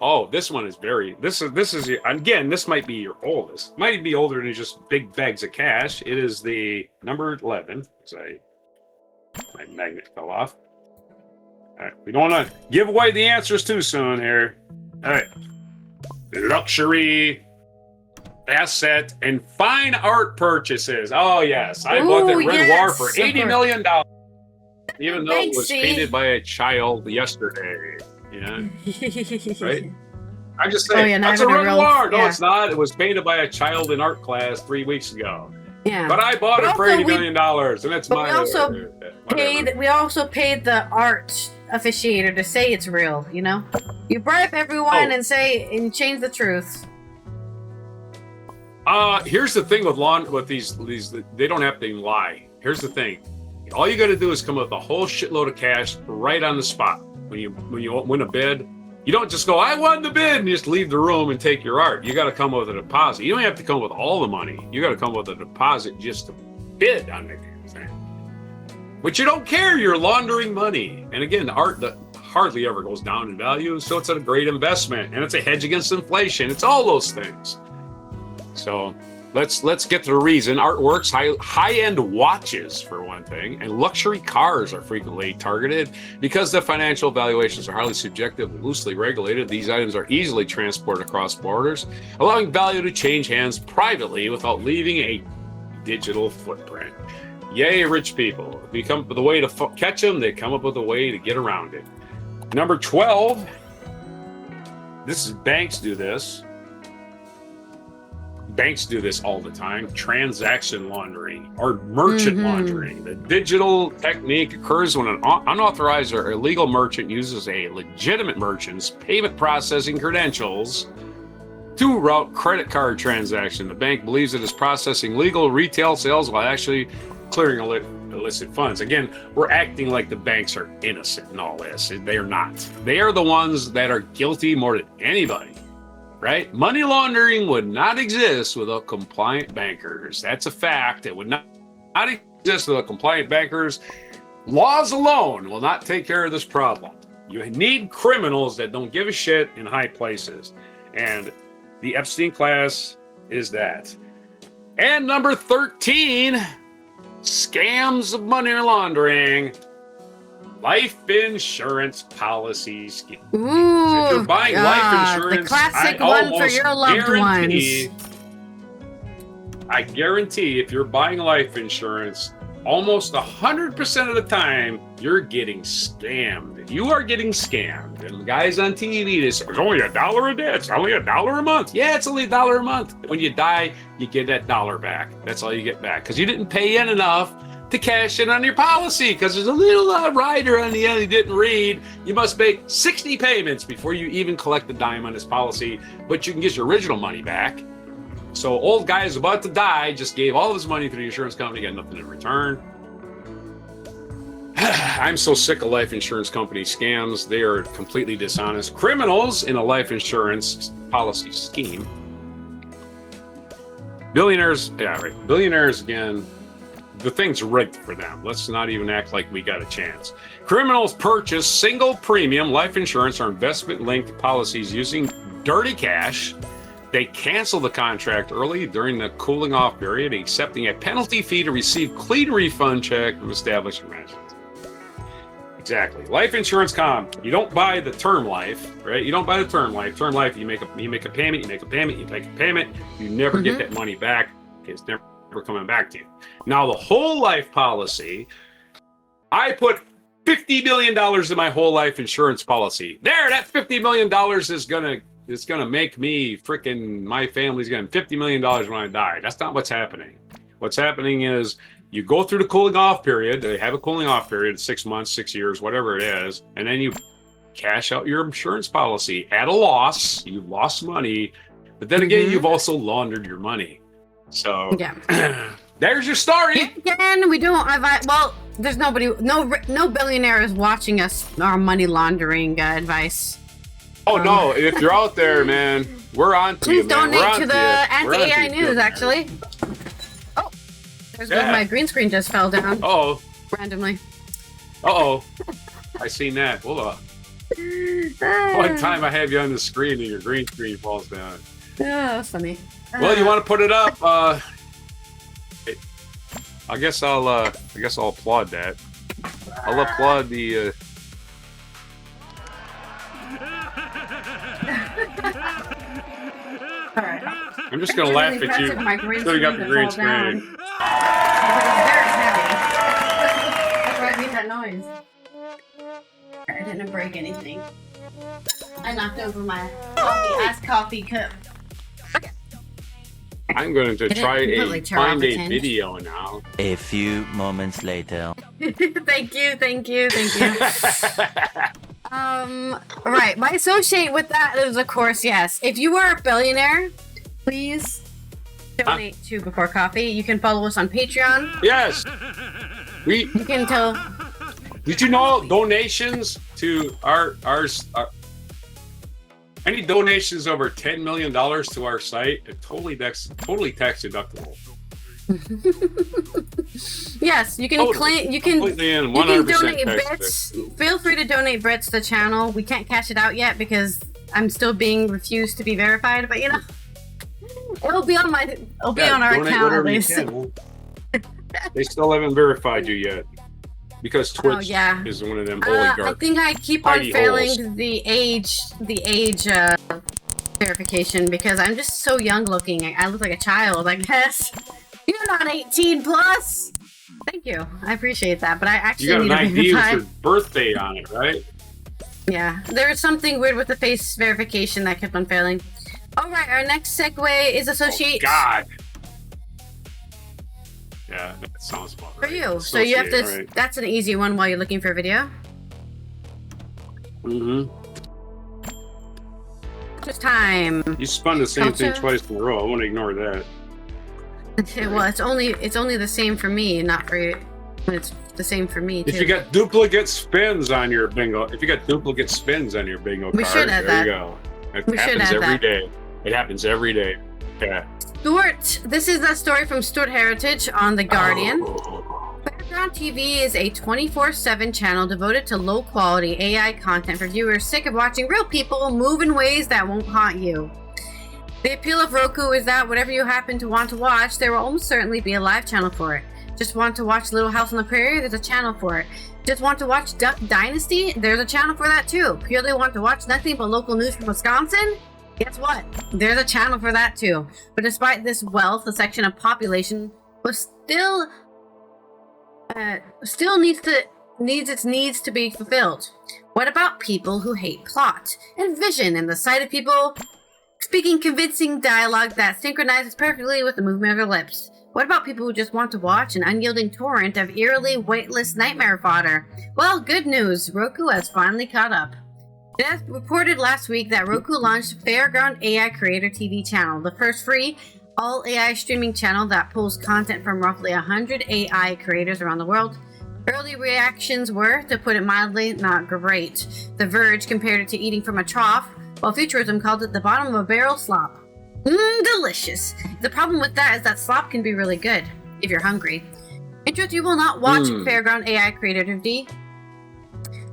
Oh, this one is this is again, this might be your oldest. Might be older than just big bags of cash. It is the number 11. My magnet fell off. All right, we don't want to give away the answers too soon here. All right. Luxury, asset, and fine art purchases. Oh, yes. I bought that Renoir for $80 million, even though it was painted by a child yesterday. Yeah. Right? I'm just saying, that's a Renoir. No, it's not. It was painted by a child in art class 3 weeks ago. Yeah. But I bought it for $80 million, and that's my... We also paid the art officiator to say it's real, you know? You bribe everyone and change the truth. Here's the thing with these, they don't have to even lie. Here's the thing. All you got to do is come up with a whole shitload of cash right on the spot. When you win a bid, you don't just go, I won the bid, and just leave the room and take your art. You got to come up with a deposit. You don't have to come up with all the money. You got to come up with a deposit just to bid on the thing. But you don't care. You're laundering money. And again, art that hardly ever goes down in value, so it's a great investment, and it's a hedge against inflation. It's all those things. So let's get to the reason. Artworks, high-end watches, for one thing, and luxury cars are frequently targeted. Because the financial valuations are highly subjective and loosely regulated, these items are easily transported across borders, allowing value to change hands privately without leaving a digital footprint. Yay, rich people. If you come up with a way to catch them, they come up with a way to get around it. Number 12, this is banks do this. Banks do this all the time. Transaction laundering or merchant laundering. The digital technique occurs when an unauthorized or illegal merchant uses a legitimate merchant's payment processing credentials to route credit card transaction. The bank believes it is processing legal retail sales while actually clearing illicit funds. Again, we're acting like the banks are innocent in all this. They are not. They are the ones that are guilty more than anybody. Right? Money laundering would not exist without compliant bankers. That's a fact. It would not exist without compliant bankers. Laws alone will not take care of this problem. You need criminals that don't give a shit in high places. And the Epstein class is that. And number 13, scams of money laundering. Life insurance policy scheme. Ooh, if you're buying life insurance, the classic one for your loved ones. I guarantee if you're buying life insurance, almost 100% of the time, you're getting scammed. You are getting scammed. And the guys on TV, they say, it's only $1 a day. It's only $1 a month. Yeah, it's only $1 a month. When you die, you get that $1 back. That's all you get back. Because you didn't pay in enough to cash in on your policy, because there's a little rider on the end you didn't read. You must make 60 payments before you even collect the dime on this policy, but you can get your original money back. So old guy is about to die, just gave all of his money to the insurance company, got nothing in return. I'm so sick of life insurance company scams. They are completely dishonest criminals in a life insurance policy scheme. Billionaires, billionaires again. The thing's rigged for them. Let's not even act like we got a chance. Criminals purchase single premium life insurance or investment-linked policies using dirty cash. They cancel the contract early during the cooling off period, accepting a penalty fee to receive clean refund check from established arrangements. Exactly. Life insurance you don't buy the term life, right? You don't buy the term life. Term life, you make a payment, you make a payment, you never get that money back. It's never coming back to you. Now, the whole life policy, I put $50 million in my whole life insurance policy. There, that $50 million is gonna make me my family's gonna have $50 million when I die. That's not what's happening. What's happening is you go through the cooling off period. They have a cooling off period, 6 months, 6 years, whatever it is, and then you cash out your insurance policy at a loss. You've lost money, but then again, you've also laundered your money. So there's your story. Again, we don't have. Well, there's nobody, no billionaire is watching us. Our money laundering advice. Oh no! If you're out there, man, we're on to you. Please donate to the anti-AI news. Actually. Oh, there's where my green screen just fell down. Oh. Randomly. I seen that. Hold on. One time I have you on the screen and your green screen falls down. Oh, that's funny. Well, you want to put it up? I guess I'll applaud that. I'll applaud the. All right. I'm just gonna laugh at you. So you got the green screen. It's very heavy. That's why I made that noise. I didn't break anything. I knocked over my iced coffee cup. I'm going to find a video now. A few moments later. Thank you. Right. My associate with that is, of course, yes. If you are a billionaire, please donate to Before Coffee. You can follow us on Patreon. Yes. You can tell. Did you know donations to our any donations over $10 million to our site are totally tax deductible. Yes, you can Totally. claim. You can. Completely in, You can 100% donate tax bits. free. Feel free to donate bits to the channel. We can't cash it out yet because I'm still being refused to be verified. But it'll be on my. It'll be on our donate account at whatever you least. can. They still haven't verified you yet. Because Twitch yeah. is one of them I oligarch. think I keep on Tiny failing holes. the age verification because I'm just so young looking. I look like a child, I guess. You're not 18 plus. Thank you. I appreciate that, but I actually You got need an to ID with verify. your birthday on it, right? Yeah, there was something weird with the face verification that kept on failing. All right, our next segue is associate. Oh, God. Yeah, that sounds about For right. you. So you have to. Associate, right. That's an easy one while you're looking for a video. Mm-hmm. Just time. You spun the same thing Culture? twice in a row. I want to ignore that. Well, it's only the same for me, not for you. It's the same for me too. If you got duplicate spins on your bingo, we should card, should add there that. you go. It We should happens add every that. day. It happens every day. Yeah. Stuart, this is the story from Stuart Heritage on The Guardian. Oh. Background TV is a 24/7 channel devoted to low-quality AI content for viewers sick of watching real people move in ways that won't haunt you. The appeal of Roku is that whatever you happen to want to watch, there will almost certainly be a live channel for it. Just want to watch Little House on the Prairie? There's a channel for it. Just want to watch Duck Dynasty? There's a channel for that too. Purely want to watch nothing but local news from Wisconsin? Guess what? There's a channel for that too. But despite this wealth, a section of population was still needs its needs to be fulfilled. What about people who hate plot and vision and the sight of people speaking convincing dialogue that synchronizes perfectly with the movement of their lips? What about people who just want to watch an unyielding torrent of eerily weightless nightmare fodder? Well, good news. Roku has finally caught up. It has reported last week that Roku launched Fairground AI Creator TV channel, the first free all AI streaming channel that pulls content from roughly 100 AI creators around the world. Early reactions were, to put it mildly, not great. The Verge compared it to eating from a trough, while Futurism called it the bottom of a barrel slop. Delicious. The problem with that is that slop can be really good, if you're hungry. In truth, you will not watch Fairground AI Creator TV.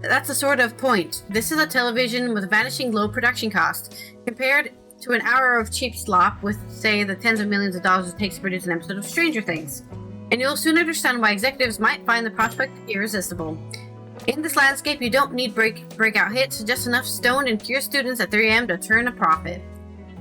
That's the sort of point. This is a television with vanishing low production cost, compared to an hour of cheap slop with, say, the tens of millions of dollars it takes to produce an episode of Stranger Things. And you'll soon understand why executives might find the prospect irresistible. In this landscape, you don't need breakout hits, just enough stoned and pure students at 3 a.m. to turn a profit.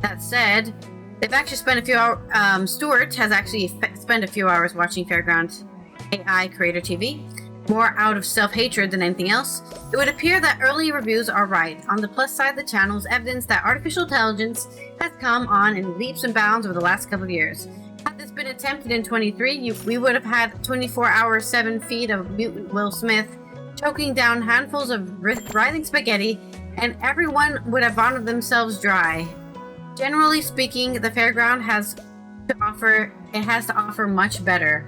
That said, they've actually spent a few hours, Stuart has actually spent a few hours watching Fairground AI Creator TV, more out of self-hatred than anything else. It would appear that early reviews are right. On the plus side, the channel is evidence that artificial intelligence has come on in leaps and bounds over the last couple of years. Had this been attempted in 23, we would have had 24 hours, 7 feet of mutant Will Smith choking down handfuls of writhing spaghetti, and everyone would have vomited themselves dry. Generally speaking, the Fairground has to offer much better.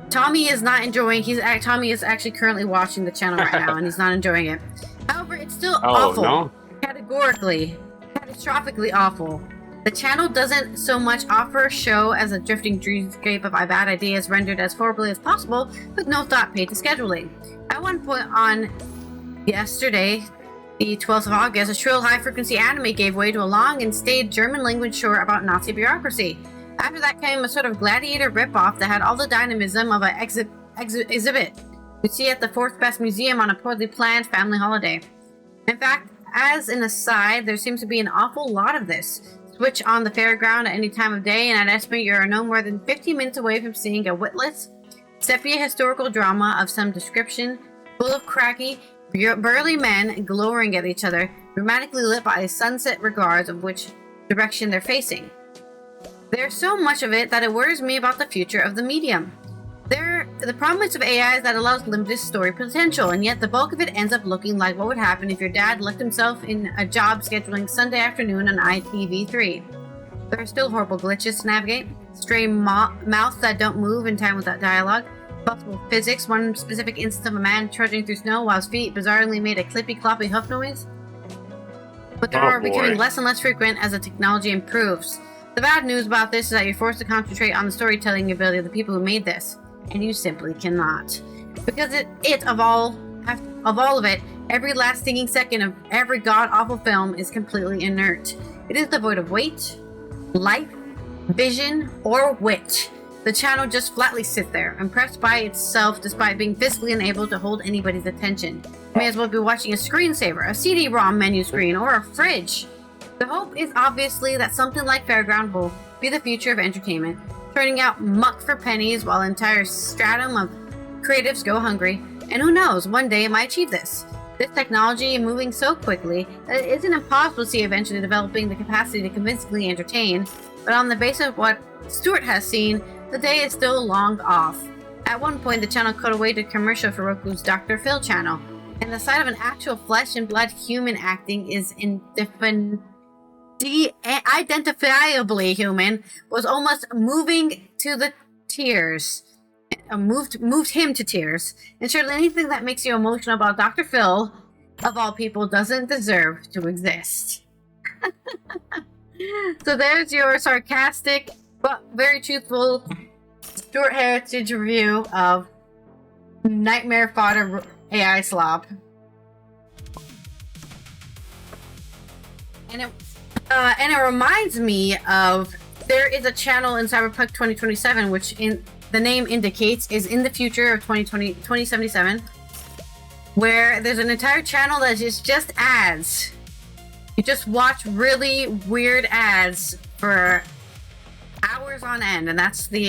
Tommy is not enjoying. Tommy is actually currently watching the channel right now, and he's not enjoying it. However, it's still awful. No? Catastrophically awful. The channel doesn't so much offer a show as a drifting dreamscape of bad ideas rendered as horribly as possible, with no thought paid to scheduling. At one point on yesterday, the 12th of August, a shrill high-frequency anime gave way to a long and staid German-language show about Nazi bureaucracy. After that came a sort of gladiator ripoff that had all the dynamism of an exhibit you'd see at the fourth best museum on a poorly planned family holiday. In fact, as an aside, there seems to be an awful lot of this. Switch on the Fairground at any time of day, and I'd estimate you are no more than 15 minutes away from seeing a witless, sepia historical drama of some description, full of cracky, burly men glowering at each other, dramatically lit by sunset regards of which direction they're facing. There's so much of it that it worries me about the future of the medium. The promise of AI is that it allows limited story potential, and yet the bulk of it ends up looking like what would happen if your dad looked himself in a job scheduling Sunday afternoon on ITV3. There are still horrible glitches to navigate, stray mouths that don't move in time with that dialogue, possible physics, one specific instance of a man trudging through snow while his feet bizarrely made a clippy-cloppy hoof noise. But they are becoming less and less frequent as the technology improves. The bad news about this is that you're forced to concentrate on the storytelling ability of the people who made this, and you simply cannot. Because of all of it, every last stinging second of every god-awful film is completely inert. It is devoid of weight, life, vision, or wit. The channel just flatly sits there, impressed by itself despite being physically unable to hold anybody's attention. You may as well be watching a screensaver, a CD-ROM menu screen, or a fridge. The hope is obviously that something like Fairground will be the future of entertainment, turning out muck for pennies while an entire stratum of creatives go hungry. And who knows, one day it might achieve this. This technology is moving so quickly that it isn't impossible to see eventually developing the capacity to convincingly entertain, but on the basis of what Stuart has seen, the day is still long off. At one point, the channel cut away to commercial for Roku's Dr. Phil channel, and the sight of an actual flesh and blood human acting is identifiably human was almost moving to the tears. Moved him to tears. And surely anything that makes you emotional about Dr. Phil, of all people, doesn't deserve to exist. So there's your sarcastic but very truthful Stuart Heritage review of Nightmare Fodder AI Slop. And it reminds me of, there is a channel in Cyberpunk 2027 which the name indicates is in the future of 2077, where there's an entire channel that is just ads. You just watch really weird ads for hours on end, and that's the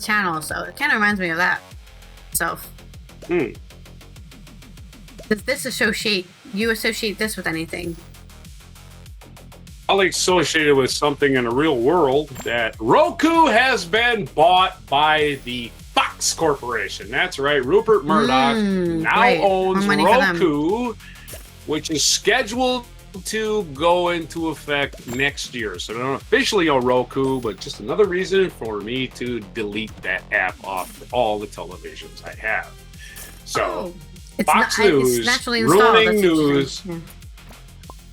channel. So it kind of reminds me of that. So, does this associate this with anything? I'll associate it with something in the real world, that Roku has been bought by the Fox Corporation. That's right. Rupert Murdoch now owns Roku, which is scheduled to go into effect next year. So I don't officially own Roku, but just another reason for me to delete that app off all the televisions I have. So Fox News ruining news. Yeah.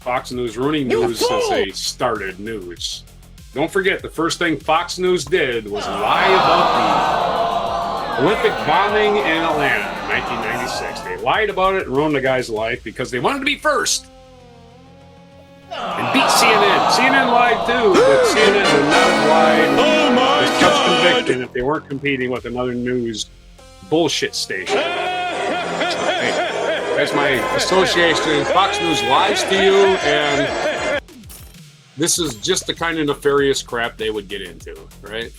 Fox News ruining news since they started news. Don't forget, the first thing Fox News did was lie about the Olympic bombing in Atlanta in 1996. They lied about it and ruined the guy's life because they wanted to be first. And beat CNN. CNN lied too, but CNN would not have lied with such conviction if they weren't competing with another news bullshit station. That's my association. Fox News lies to you, and this is just the kind of nefarious crap they would get into, right?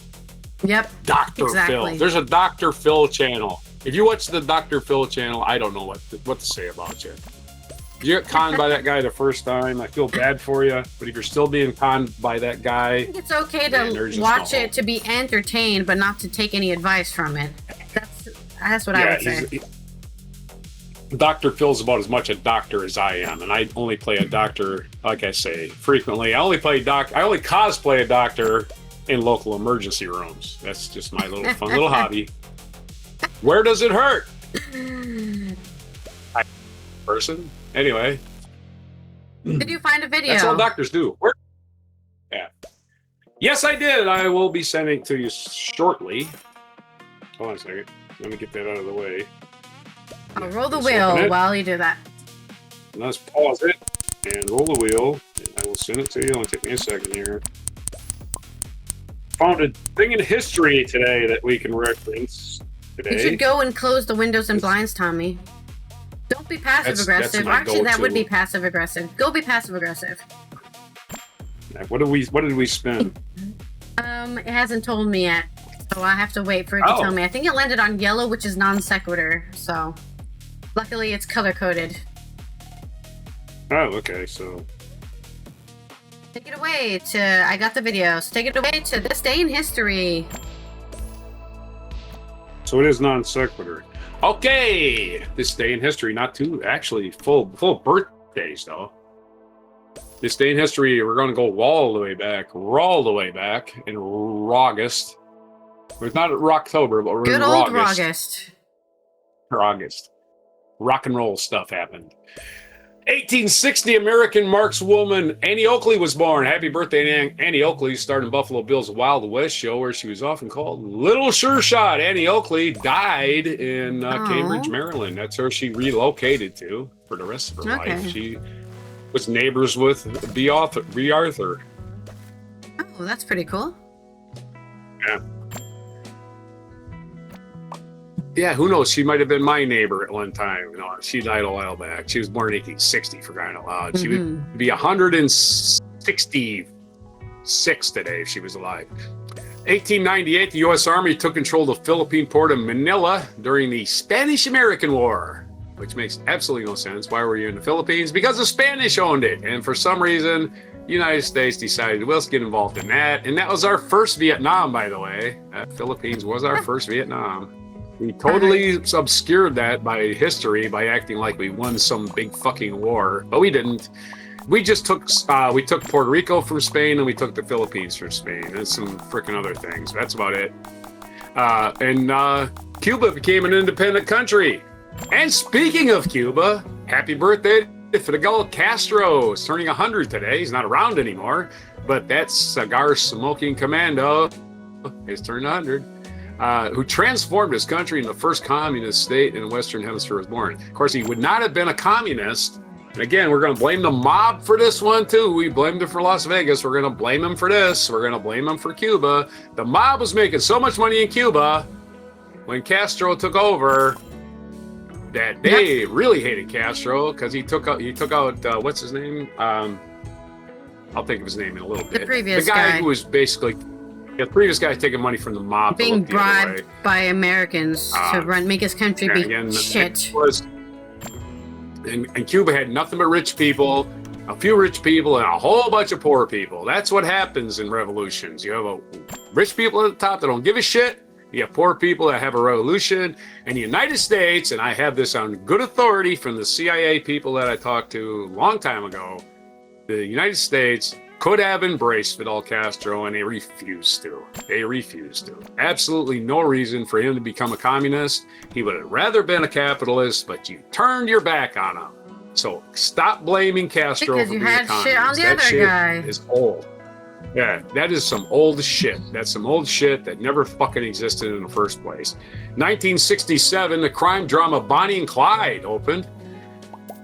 Yep. Dr. Phil. There's a Dr. Phil channel. If you watch the Dr. Phil channel, I don't know what to say about you. If you get conned by that guy the first time, I feel bad for you. But if you're still being conned by that guy, I think it's okay to watch it to be entertained, but not to take any advice from it. That's what I would say. Dr. Phil's about as much a doctor as I am, and I only play a doctor, like I say, frequently. I only cosplay a doctor in local emergency rooms. That's just my little fun little hobby. Where does it hurt? Person. Anyway. Did you find a video? That's all doctors do. Yeah. Yes, I did. I will be sending it to you shortly. Hold on a second. Let me get that out of the way. I'll roll the wheel while you do that. Let's pause it and roll the wheel. And I will send it to you. It'll take me a second here. Found a thing in history today that we can reference today. You should go and close the windows and blinds, Tommy. Don't be passive aggressive. Actually, that would be passive aggressive. Go be passive aggressive. What did we spend? It hasn't told me yet, so I have to wait for it to tell me. I think it landed on yellow, which is non sequitur. So, luckily, it's color coded. Oh, okay. So, take it away to. I got the video. So take it away to this day in history. So it is non sequitur. Okay, this day in history, not too actually full birthdays though. This day in history, we're going to go all the way back in August. It's not Rocktober, but we're good in old August. August. Rock and roll stuff happened. 1860, American markswoman Annie Oakley was born. Happy birthday, Annie Oakley. Starred in Buffalo Bill's Wild West show, where she was often called Little Sure Shot. Annie Oakley died in Cambridge, Maryland. That's where she relocated to for the rest of her life. She was neighbors with B. Arthur. Oh, that's pretty cool. Yeah. Yeah, who knows? She might have been my neighbor at one time. You know, she died a while back. She was born in 1860, for crying out loud. She would be 166 today if she was alive. 1898, the U.S. Army took control of the Philippine port of Manila during the Spanish-American War, which makes absolutely no sense. Why were you in the Philippines? Because the Spanish owned it. And for some reason, the United States decided, well, let's get involved in that. And that was our first Vietnam, by the way. Philippines was our first Vietnam. We totally obscured that by history by acting like we won some big fucking war, but we didn't. We just took Puerto Rico from Spain and we took the Philippines from Spain and some freaking other things. That's about it. And Cuba became an independent country. And speaking of Cuba, happy birthday to Fidel Castro. He's turning 100 today. He's not around anymore, but that cigar-smoking commando is turned 100. Who transformed his country in the first communist state in the Western Hemisphere was born. Of course, he would not have been a communist. And again, we're going to blame the mob for this one, too. We blamed him for Las Vegas. We're going to blame him for this. We're going to blame him for Cuba. The mob was making so much money in Cuba when Castro took over that they really hated Castro because he took out what's his name? I'll think of his name in a little bit. The previous guy who was basically... Yeah, the previous guy taking money from the mob. Being bribed by Americans to make his country be shit. And Cuba had nothing but rich people, a few rich people, and a whole bunch of poor people. That's what happens in revolutions. You have rich people at the top that don't give a shit. You have poor people that have a revolution. And the United States, and I have this on good authority from the CIA people that I talked to a long time ago, the United States could have embraced Fidel Castro, and they refused to. Absolutely no reason for him to become a communist. He would have rather been a capitalist, but you turned your back on him. So stop blaming Castro for being a communist. Shit on the other guy. Is old. Yeah, that is some old shit. That's some old shit that never fucking existed in the first place. 1967, the crime drama Bonnie and Clyde opened.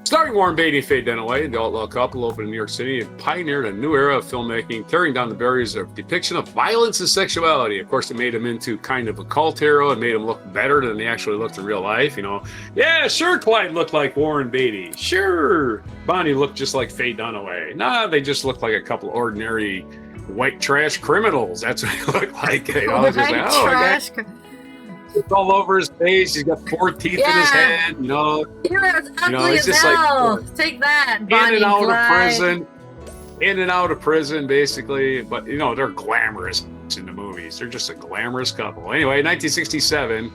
Starring Warren Beatty and Faye Dunaway, the outlaw couple opened in New York City and pioneered a new era of filmmaking, tearing down the barriers of depiction of violence and sexuality. Of course, it made him into kind of a cult hero and made him look better than they actually looked in real life. You know, yeah, sure, Clyde looked like Warren Beatty. Sure, Bonnie looked just like Faye Dunaway. Nah, they just looked like a couple ordinary white trash criminals. That's what they looked like. You know, just like, trash. It's all over his face. He's got 4 teeth in his head. You know, you're as ugly as hell. Take that, Bonnie in and out of prison. In and out of prison, basically. But you know, they're glamorous in the movies. They're just a glamorous couple. Anyway, 1967.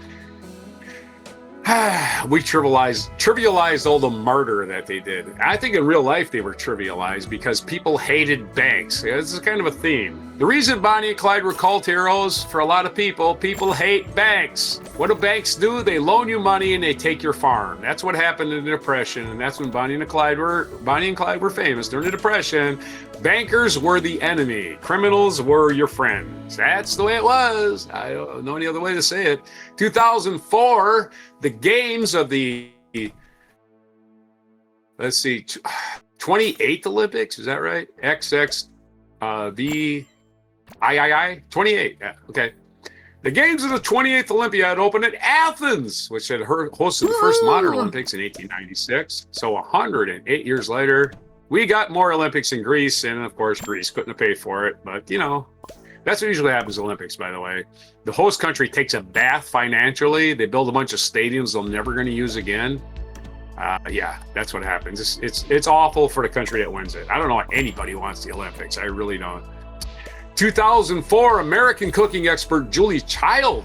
We trivialized all the murder that they did. I think in real life they were trivialized because people hated banks. This is kind of a theme. The reason Bonnie and Clyde were cult heroes for a lot of people hate banks. What do banks do? They loan you money and they take your farm. That's what happened in the Depression, and that's when Bonnie and Clyde were famous during the Depression. Bankers were the enemy. Criminals were your friends. That's the way it was. I don't know any other way to say it. 2004, the games of the, 28th Olympics, is that right? XXVIII, 28, yeah, okay. The games of the 28th Olympiad opened at Athens, which had hosted the first modern Olympics in 1896. So 108 years later, we got more Olympics in Greece, and of course, Greece couldn't have paid for it. But, you know, that's what usually happens at Olympics, by the way. The host country takes a bath financially. They build a bunch of stadiums they're never going to use again. Yeah, that's what happens. It's awful for the country that wins it. I don't know why anybody wants the Olympics. I really don't. 2004, American cooking expert Julie Child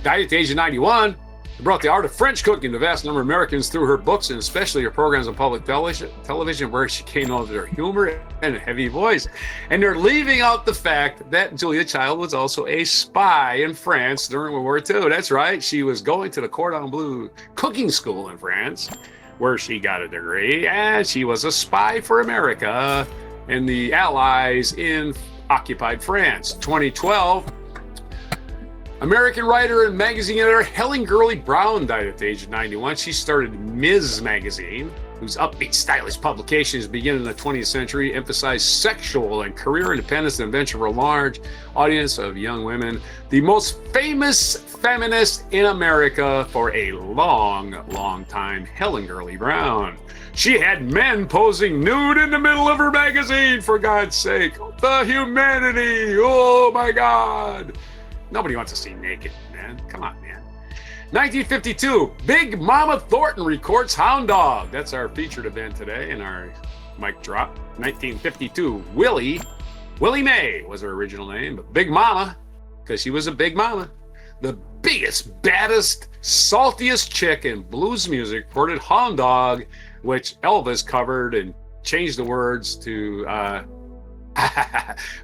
died at the age of 91. She brought the art of French cooking to a vast number of Americans through her books and especially her programs on public television where she came over their humor and heavy voice. And they're leaving out the fact that Julia Child was also a spy in France during World War II. That's right. She was going to the Cordon Bleu cooking school in France. where she got a degree, and she was a spy for America and the Allies in occupied France. 2012, American writer and magazine editor Helen Gurley Brown died at the age of 91. She started Ms. Magazine, whose upbeat, stylish publications beginning in the 20th century emphasized sexual and career independence and adventure for a large audience of young women. The most famous feminist in America for a long time, Helen Gurley Brown. She had men posing nude in the middle of her magazine, for God's sake. The humanity, oh my God. Nobody wants to see naked, man. Come on, man. 1952, Big Mama Thornton records Hound Dog. That's our featured event today in our mic drop. 1952, Willie Mae was her original name, but Big Mama, because she was a big mama. The biggest, baddest, saltiest chick in blues music recorded Hound Dog, which Elvis covered and changed the words to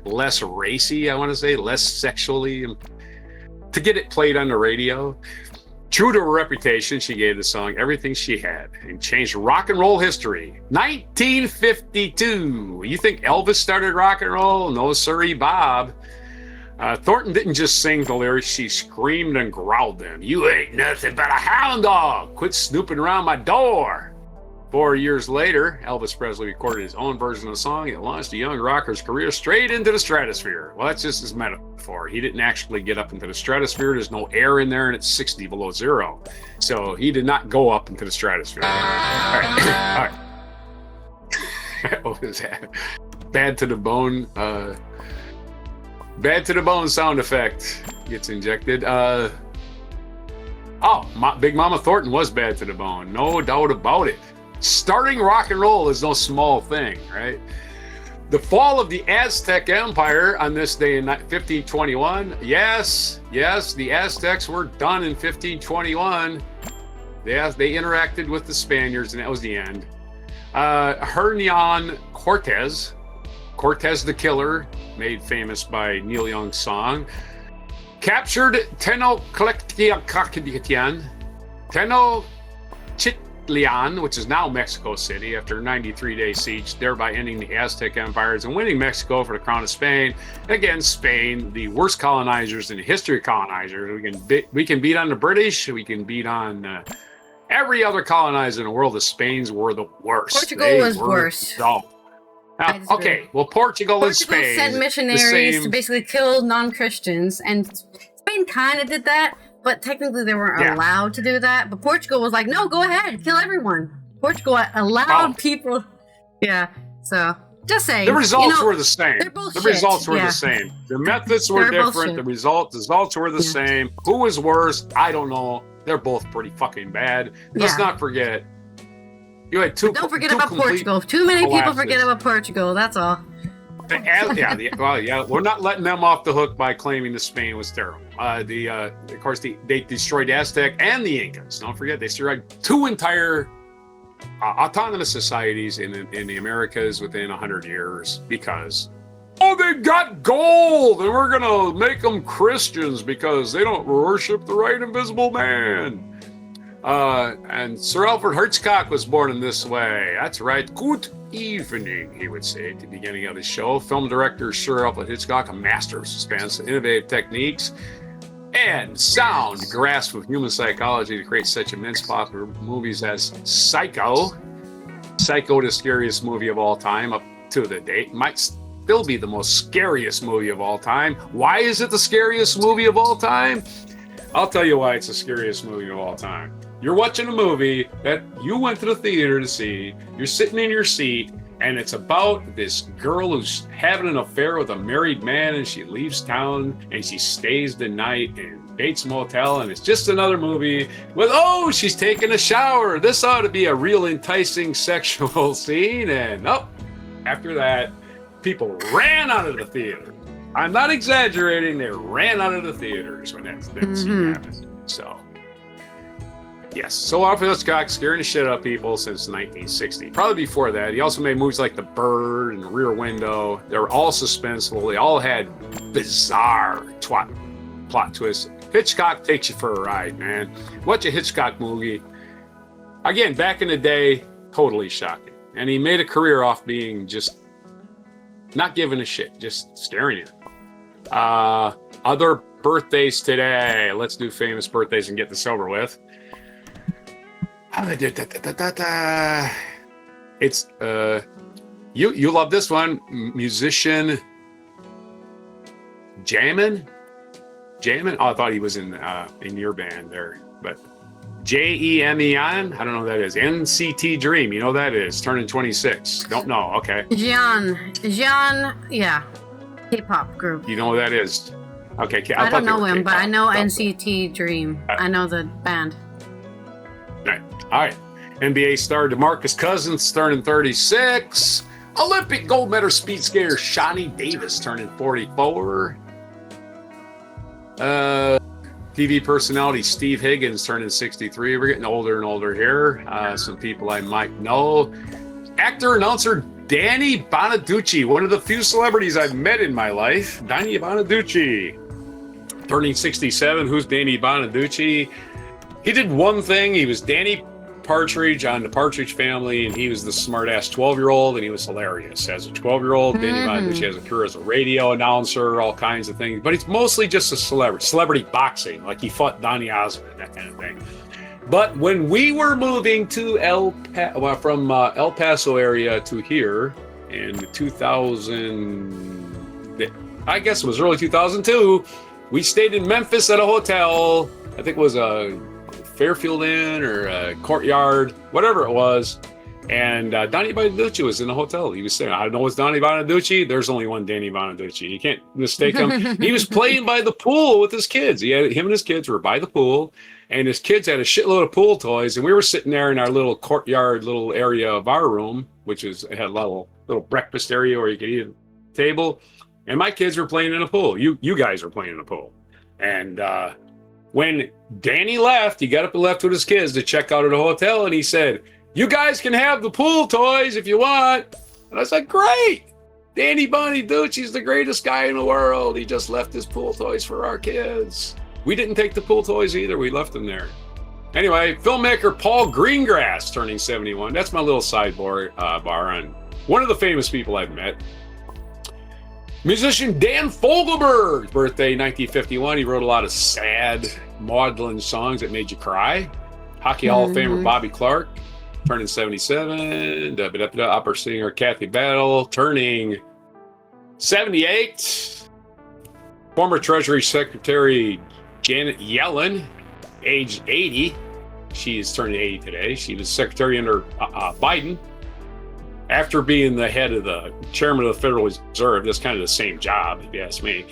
less racy, I want to say, less sexually, to get it played on the radio. True to her reputation, she gave the song everything she had and changed rock and roll history. 1952. You think Elvis started rock and roll? No, sirree, Bob. Thornton didn't just sing the lyrics, she screamed and growled them. You ain't nothing but a hound dog. Quit snooping around my door. 4 years later, Elvis Presley recorded his own version of the song that launched the young rocker's career straight into the stratosphere. Well, that's just his metaphor. He didn't actually get up into the stratosphere. There's no air in there, and it's 60 below zero. So he did not go up into the stratosphere. All right. What was that? Bad to the bone. Bad to the bone sound effect gets injected. Big Mama Thornton was bad to the bone. No doubt about it. Starting rock and roll is no small thing, right? The fall of the Aztec Empire on this day in 1521. Yes, the Aztecs were done in 1521. They interacted with the Spaniards, and that was the end. Hernan Cortez the Killer, made famous by Neil Young's song, captured Tenochtitlan, which is now Mexico City, after a 93-day siege, thereby ending the Aztec empires and winning Mexico for the crown of Spain. And again, Spain, the worst colonizers in the history of colonizers. We can beat on the British. We can beat on every other colonizer in the world. The Spains were the worst. Portugal was worse. Okay, well, Portugal and Spain sent missionaries to basically kill non-Christians, and Spain kind of did that. But technically, they weren't allowed to do that. But Portugal was like, no, go ahead, kill everyone. Portugal allowed people. Yeah, so just saying. The results were the same. The results were the same. The methods were different. The results were the same. Who was worse? I don't know. They're both pretty fucking bad. Let's not forget. You had don't forget about Portugal. Too many people forget about Portugal. That's all. We're not letting them off the hook by claiming that Spain was terrible. Of course, they destroyed Aztec and the Incas. Don't forget, they destroyed two entire autonomous societies in the Americas within 100 years because, they got gold, and we're gonna make them Christians because they don't worship the right invisible man. And Sir Alfred Hitchcock was born in this way. That's right. Good evening, he would say at the beginning of the show. Film director Sir Alfred Hitchcock, a master of suspense, innovative techniques, and sound grasp of human psychology to create such immense popular movies as Psycho, the scariest movie of all time up to the date, might still be the most scariest movie of all time. Why is it the scariest movie of all time? I'll tell you why it's the scariest movie of all time. You're watching a movie that you went to the theater to see. You're sitting in your seat, and it's about this girl who's having an affair with a married man, and she leaves town, and she stays the night in Bates Motel, and it's just another movie with, she's taking a shower. This ought to be a real enticing sexual scene, and after that, people ran out of the theater. I'm not exaggerating. They ran out of the theaters when that scene happened. So... yes, so Alfred Hitchcock scaring the shit out of people since 1960. Probably before that, he also made movies like The Bird and Rear Window. They were all suspenseful. They all had bizarre plot twists. Hitchcock takes you for a ride, man. Watch a Hitchcock movie. Again, back in the day, totally shocking. And he made a career off being just not giving a shit, just staring at it. Other birthdays today. Let's do famous birthdays and get this over with. It's you love this one. Musician Jamin. Oh, I thought he was in your band there, but Jemen. I don't know what that is. NCT Dream. You know what that is. Turning 26. Don't know. Okay. Jean, yeah. K-pop group. You know what that is. Okay. I don't know him, but I know NCT Dream. I know the band. All right. NBA star DeMarcus Cousins turning 36. Olympic gold medal speed skater Shawnee Davis turning 44. TV personality Steve Higgins turning 63. We're getting older and older here. Some people I might know. Actor, announcer Danny Bonaducci, one of the few celebrities I've met in my life. Danny Bonaducci turning 67. Who's Danny Bonaducci? He did one thing. He was Danny Partridge on the Partridge Family, and he was the smart-ass 12-year-old, and he was hilarious. As a 12-year-old, Danny Bonaducci has a career as a radio announcer, all kinds of things, but he's mostly just a celebrity boxing, like he fought Donny Osmond, that kind of thing. But when we were moving to from El Paso area to here in 2000, I guess it was early 2002, we stayed in Memphis at a hotel. I think it was a Fairfield Inn or a Courtyard, whatever it was. And Donny Bonaducci was in the hotel. He was saying, I don't know it's Donny Bonaducci. There's only one Danny Bonaducci. You can't mistake him. He was playing by the pool with his kids. Him and his kids were by the pool, and his kids had a shitload of pool toys. And we were sitting there in our little courtyard, little area of our room, which had a little breakfast area where you could eat at the table. And my kids were playing in a pool. You guys were playing in a pool. And when Danny left, he got up and left with his kids to check out at the hotel, and he said, you guys can have the pool toys if you want. And I was like, great. Danny Bonaducci's the greatest guy in the world. He just left his pool toys for our kids. We didn't take the pool toys either. We left them there. Anyway, filmmaker Paul Greengrass turning 71. That's my little sidebar bar on one of the famous people I've met. Musician Dan Fogelberg's birthday, 1951. He wrote a lot of sad, maudlin songs that made you cry. Hockey Hall of Famer Bobby Clark, turning 77. Opera singer Kathy Battle, turning 78. Former Treasury Secretary Janet Yellen, age 80. She is turning 80 today. She was secretary under Biden. After being the head of the chairman of the Federal Reserve, that's kind of the same job, if you ask me.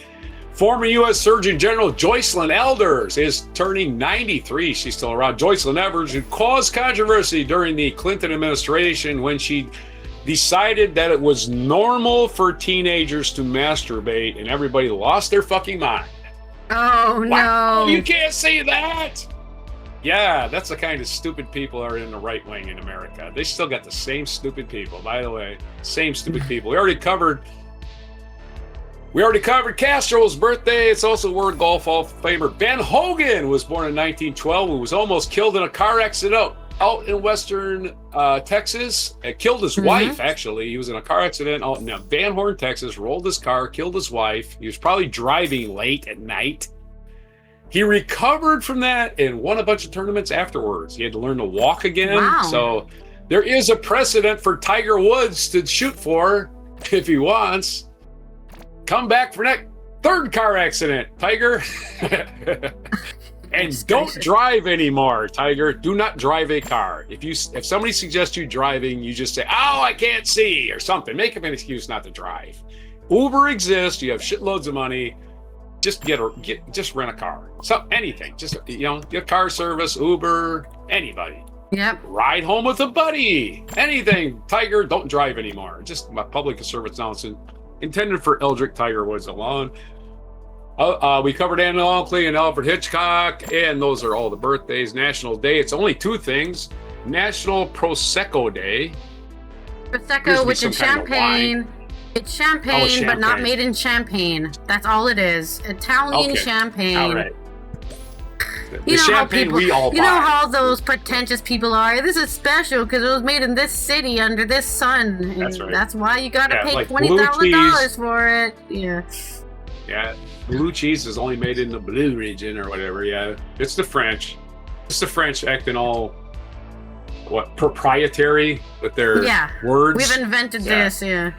Former U.S. Surgeon General Joycelyn Elders is turning 93. She's still around. Joycelyn Elders, who caused controversy during the Clinton administration when she decided that it was normal for teenagers to masturbate, and everybody lost their fucking mind. Oh, wow, no. You can't say that. Yeah, that's the kind of stupid people are in the right wing in America. They still got the same stupid people, by the way. Same stupid people. We already covered Castro's birthday. It's also World Golf Hall of Famer Ben Hogan was born in 1912, who was almost killed in a car accident out in western Texas. It killed his wife, actually. He was in a car accident out in Van Horn, Texas, rolled his car, killed his wife. He was probably driving late at night. He recovered from that and won a bunch of tournaments afterwards. He had to learn to walk again. Wow. So there is a precedent for Tiger Woods to shoot for if he wants. Come back for that third car accident, Tiger. And don't drive anymore, Tiger. Do not drive a car. If somebody suggests you driving, you just say, oh, I can't see, or something. Make up an excuse not to drive. Uber exists. You have shitloads of money. Just just rent a car. Anything. Just, get car service, Uber, anybody. Yep. Ride home with a buddy. Anything. Tiger, don't drive anymore. Just my public service announcement intended for Eldrick Tiger Woods alone. We covered Anna Oakley and Alfred Hitchcock, and those are all the birthdays. National Day. It's only two things. National Prosecco Day. Prosecco, which is champagne. It's champagne, but not made in Champagne. That's all it is. Italian champagne. All right. The champagne we all buy. You know how those pretentious people are. This is special because it was made in this city under this sun. And That's right. That's why you gotta pay like $20,000 for it. Yeah. Yeah, blue cheese is only made in the blue region or whatever. Yeah, it's the French. It's the French acting all proprietary with their words. We've invented this. Yeah.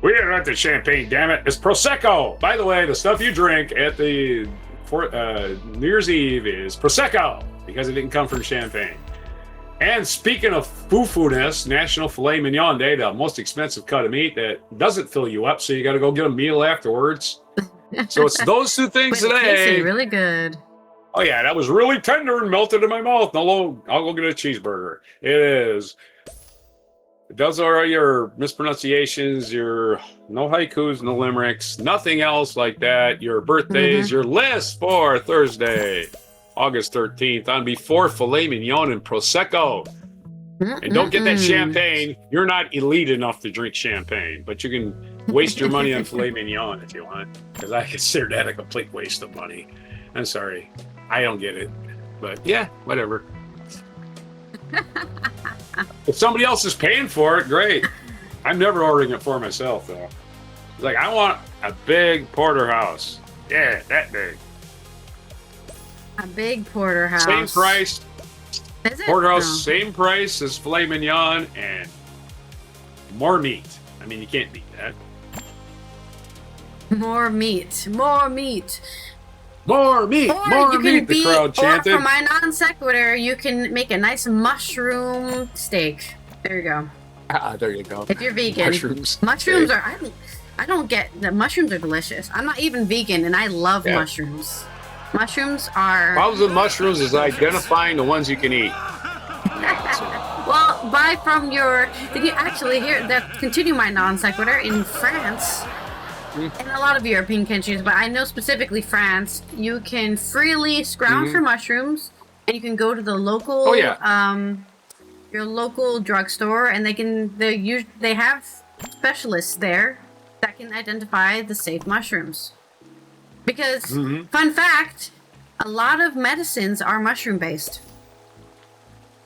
We didn't invent the champagne, damn it. It's Prosecco. By the way, the stuff you drink at the New Year's Eve is Prosecco because it didn't come from champagne. And speaking of foo-foo-ness, National Filet Mignon Day, the most expensive cut of meat that doesn't fill you up, so you got to go get a meal afterwards. So it's those two things today. It tasted really good. Oh, yeah, that was really tender and melted in my mouth. I'll go get a cheeseburger. It is. Those are your mispronunciations, your no haikus, no limericks, nothing else like that. Your birthdays, your list for Thursday, August 13th on Before Filet Mignon and Prosecco. And don't get that champagne. You're not elite enough to drink champagne, but you can waste your money on filet mignon if you want, because I consider that a complete waste of money. I'm sorry. I don't get it. But yeah, whatever. If somebody else is paying for it, great. I'm never ordering it for myself, though. Like, I want a big porterhouse. Yeah, that big. A big porterhouse. Same price. Is it? Porterhouse, No. same price as filet mignon and more meat. I mean, you can't beat that. More meat. More meat. More meat. Or More you meat, the crowd chanted. Or for my non sequitur, you can make a nice mushroom steak. There you go. There you go. If you're vegan. Mushrooms are, I don't get, the mushrooms are delicious. I'm not even vegan and I love mushrooms. Mushrooms are... Problems with mushrooms is identifying the ones you can eat. Well, buy from your... Did you actually hear that? Continue my non sequitur. In France, and a lot of European countries, but I know specifically France, you can freely scrounge for mushrooms, and you can go to the local, your local drugstore, and they have specialists there that can identify the safe mushrooms. Because, fun fact, a lot of medicines are mushroom based.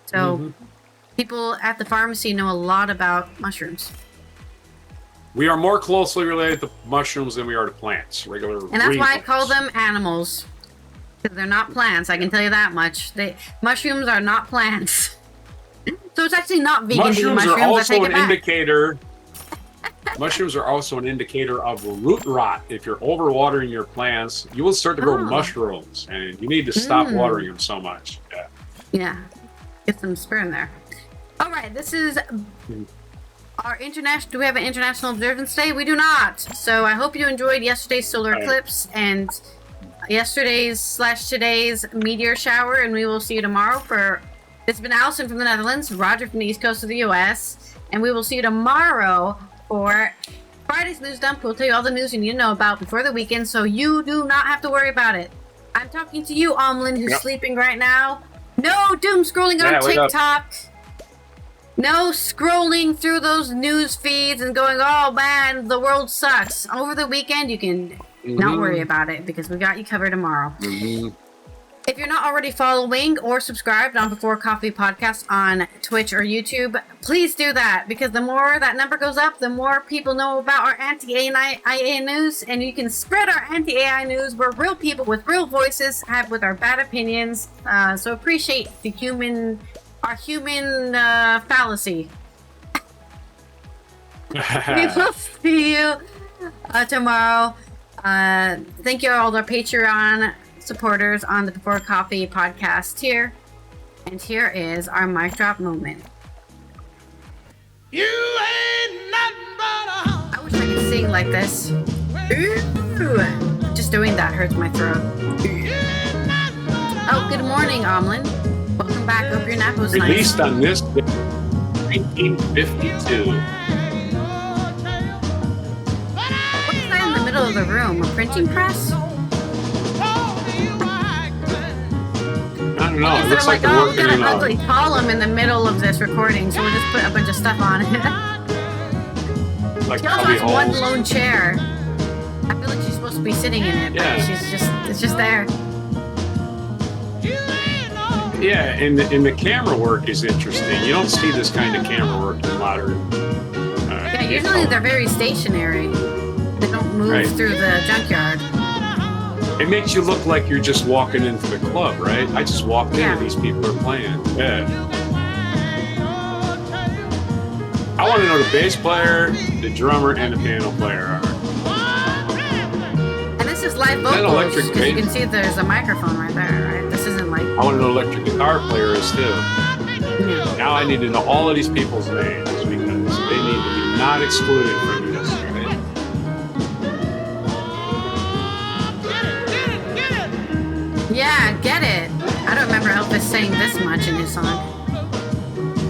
So, people at the pharmacy know a lot about mushrooms. We are more closely related to mushrooms than we are to plants. And that's why I call them animals. Because they're not plants, I can tell you that much. Mushrooms are not plants. So it's actually not vegan mushrooms mushrooms. Are also an indicator. Mushrooms are also an indicator of root rot. If you're overwatering your plants, you will start to grow mushrooms, and you need to stop watering them so much. Yeah. Get some spur in there. All right, this is our international. Do we have an International Observance Day? We do not. So I hope you enjoyed yesterday's solar eclipse and yesterday's/today's meteor shower, and we will see you tomorrow for. It's been Allison from the Netherlands, Roger from the East Coast of the U.S., and we will see you tomorrow for Friday's News Dump. We'll tell you all the news you need to know about before the weekend, so you do not have to worry about it. I'm talking to you, Omlin, who's sleeping right now. No doom scrolling on TikTok. No scrolling through those news feeds and going, oh man, the world sucks. Over the weekend, you can not worry about it because we got you covered tomorrow. If you're not already following or subscribed on Before Coffee Podcast on Twitch or YouTube, please do that, because the more that number goes up, the more people know about our anti-AI news, and you can spread our anti-AI news. We're real people with real voices, with our bad opinions, so appreciate our human fallacy. We will see you tomorrow. Thank you all our Patreon supporters on the Before Coffee Podcast here. And here is our mic drop moment. You ain't nothing but I wish I could sing like this. Ooh. Just doing that hurts my throat. Oh, good morning, Omlin. Welcome back. Hope your nap was nice. Released on this day, 1952. What's that in the middle of the room? A printing press? I don't know. It looks like we working got an in ugly column in the middle of this recording, so we'll just put a bunch of stuff on it. like she also has one lone chair. I feel like she's supposed to be sitting in it, but it's just there. Yeah, and the camera work is interesting. You don't see this kind of camera work in modern. Yeah, usually they're very stationary. They don't move through the junkyard. It makes you look like you're just walking into the club, right? I just walked in and these people are playing. Yeah. I want to know the bass player, the drummer, and the piano player are. And this is live vocals, because you can see there's a microphone right there, right? This isn't like... I want to know who the electric guitar player is, too. Yeah. Now I need to know all of these people's names, because they need to be not excluded from this, right? Yeah, get it. I don't remember Elvis saying this much in his song.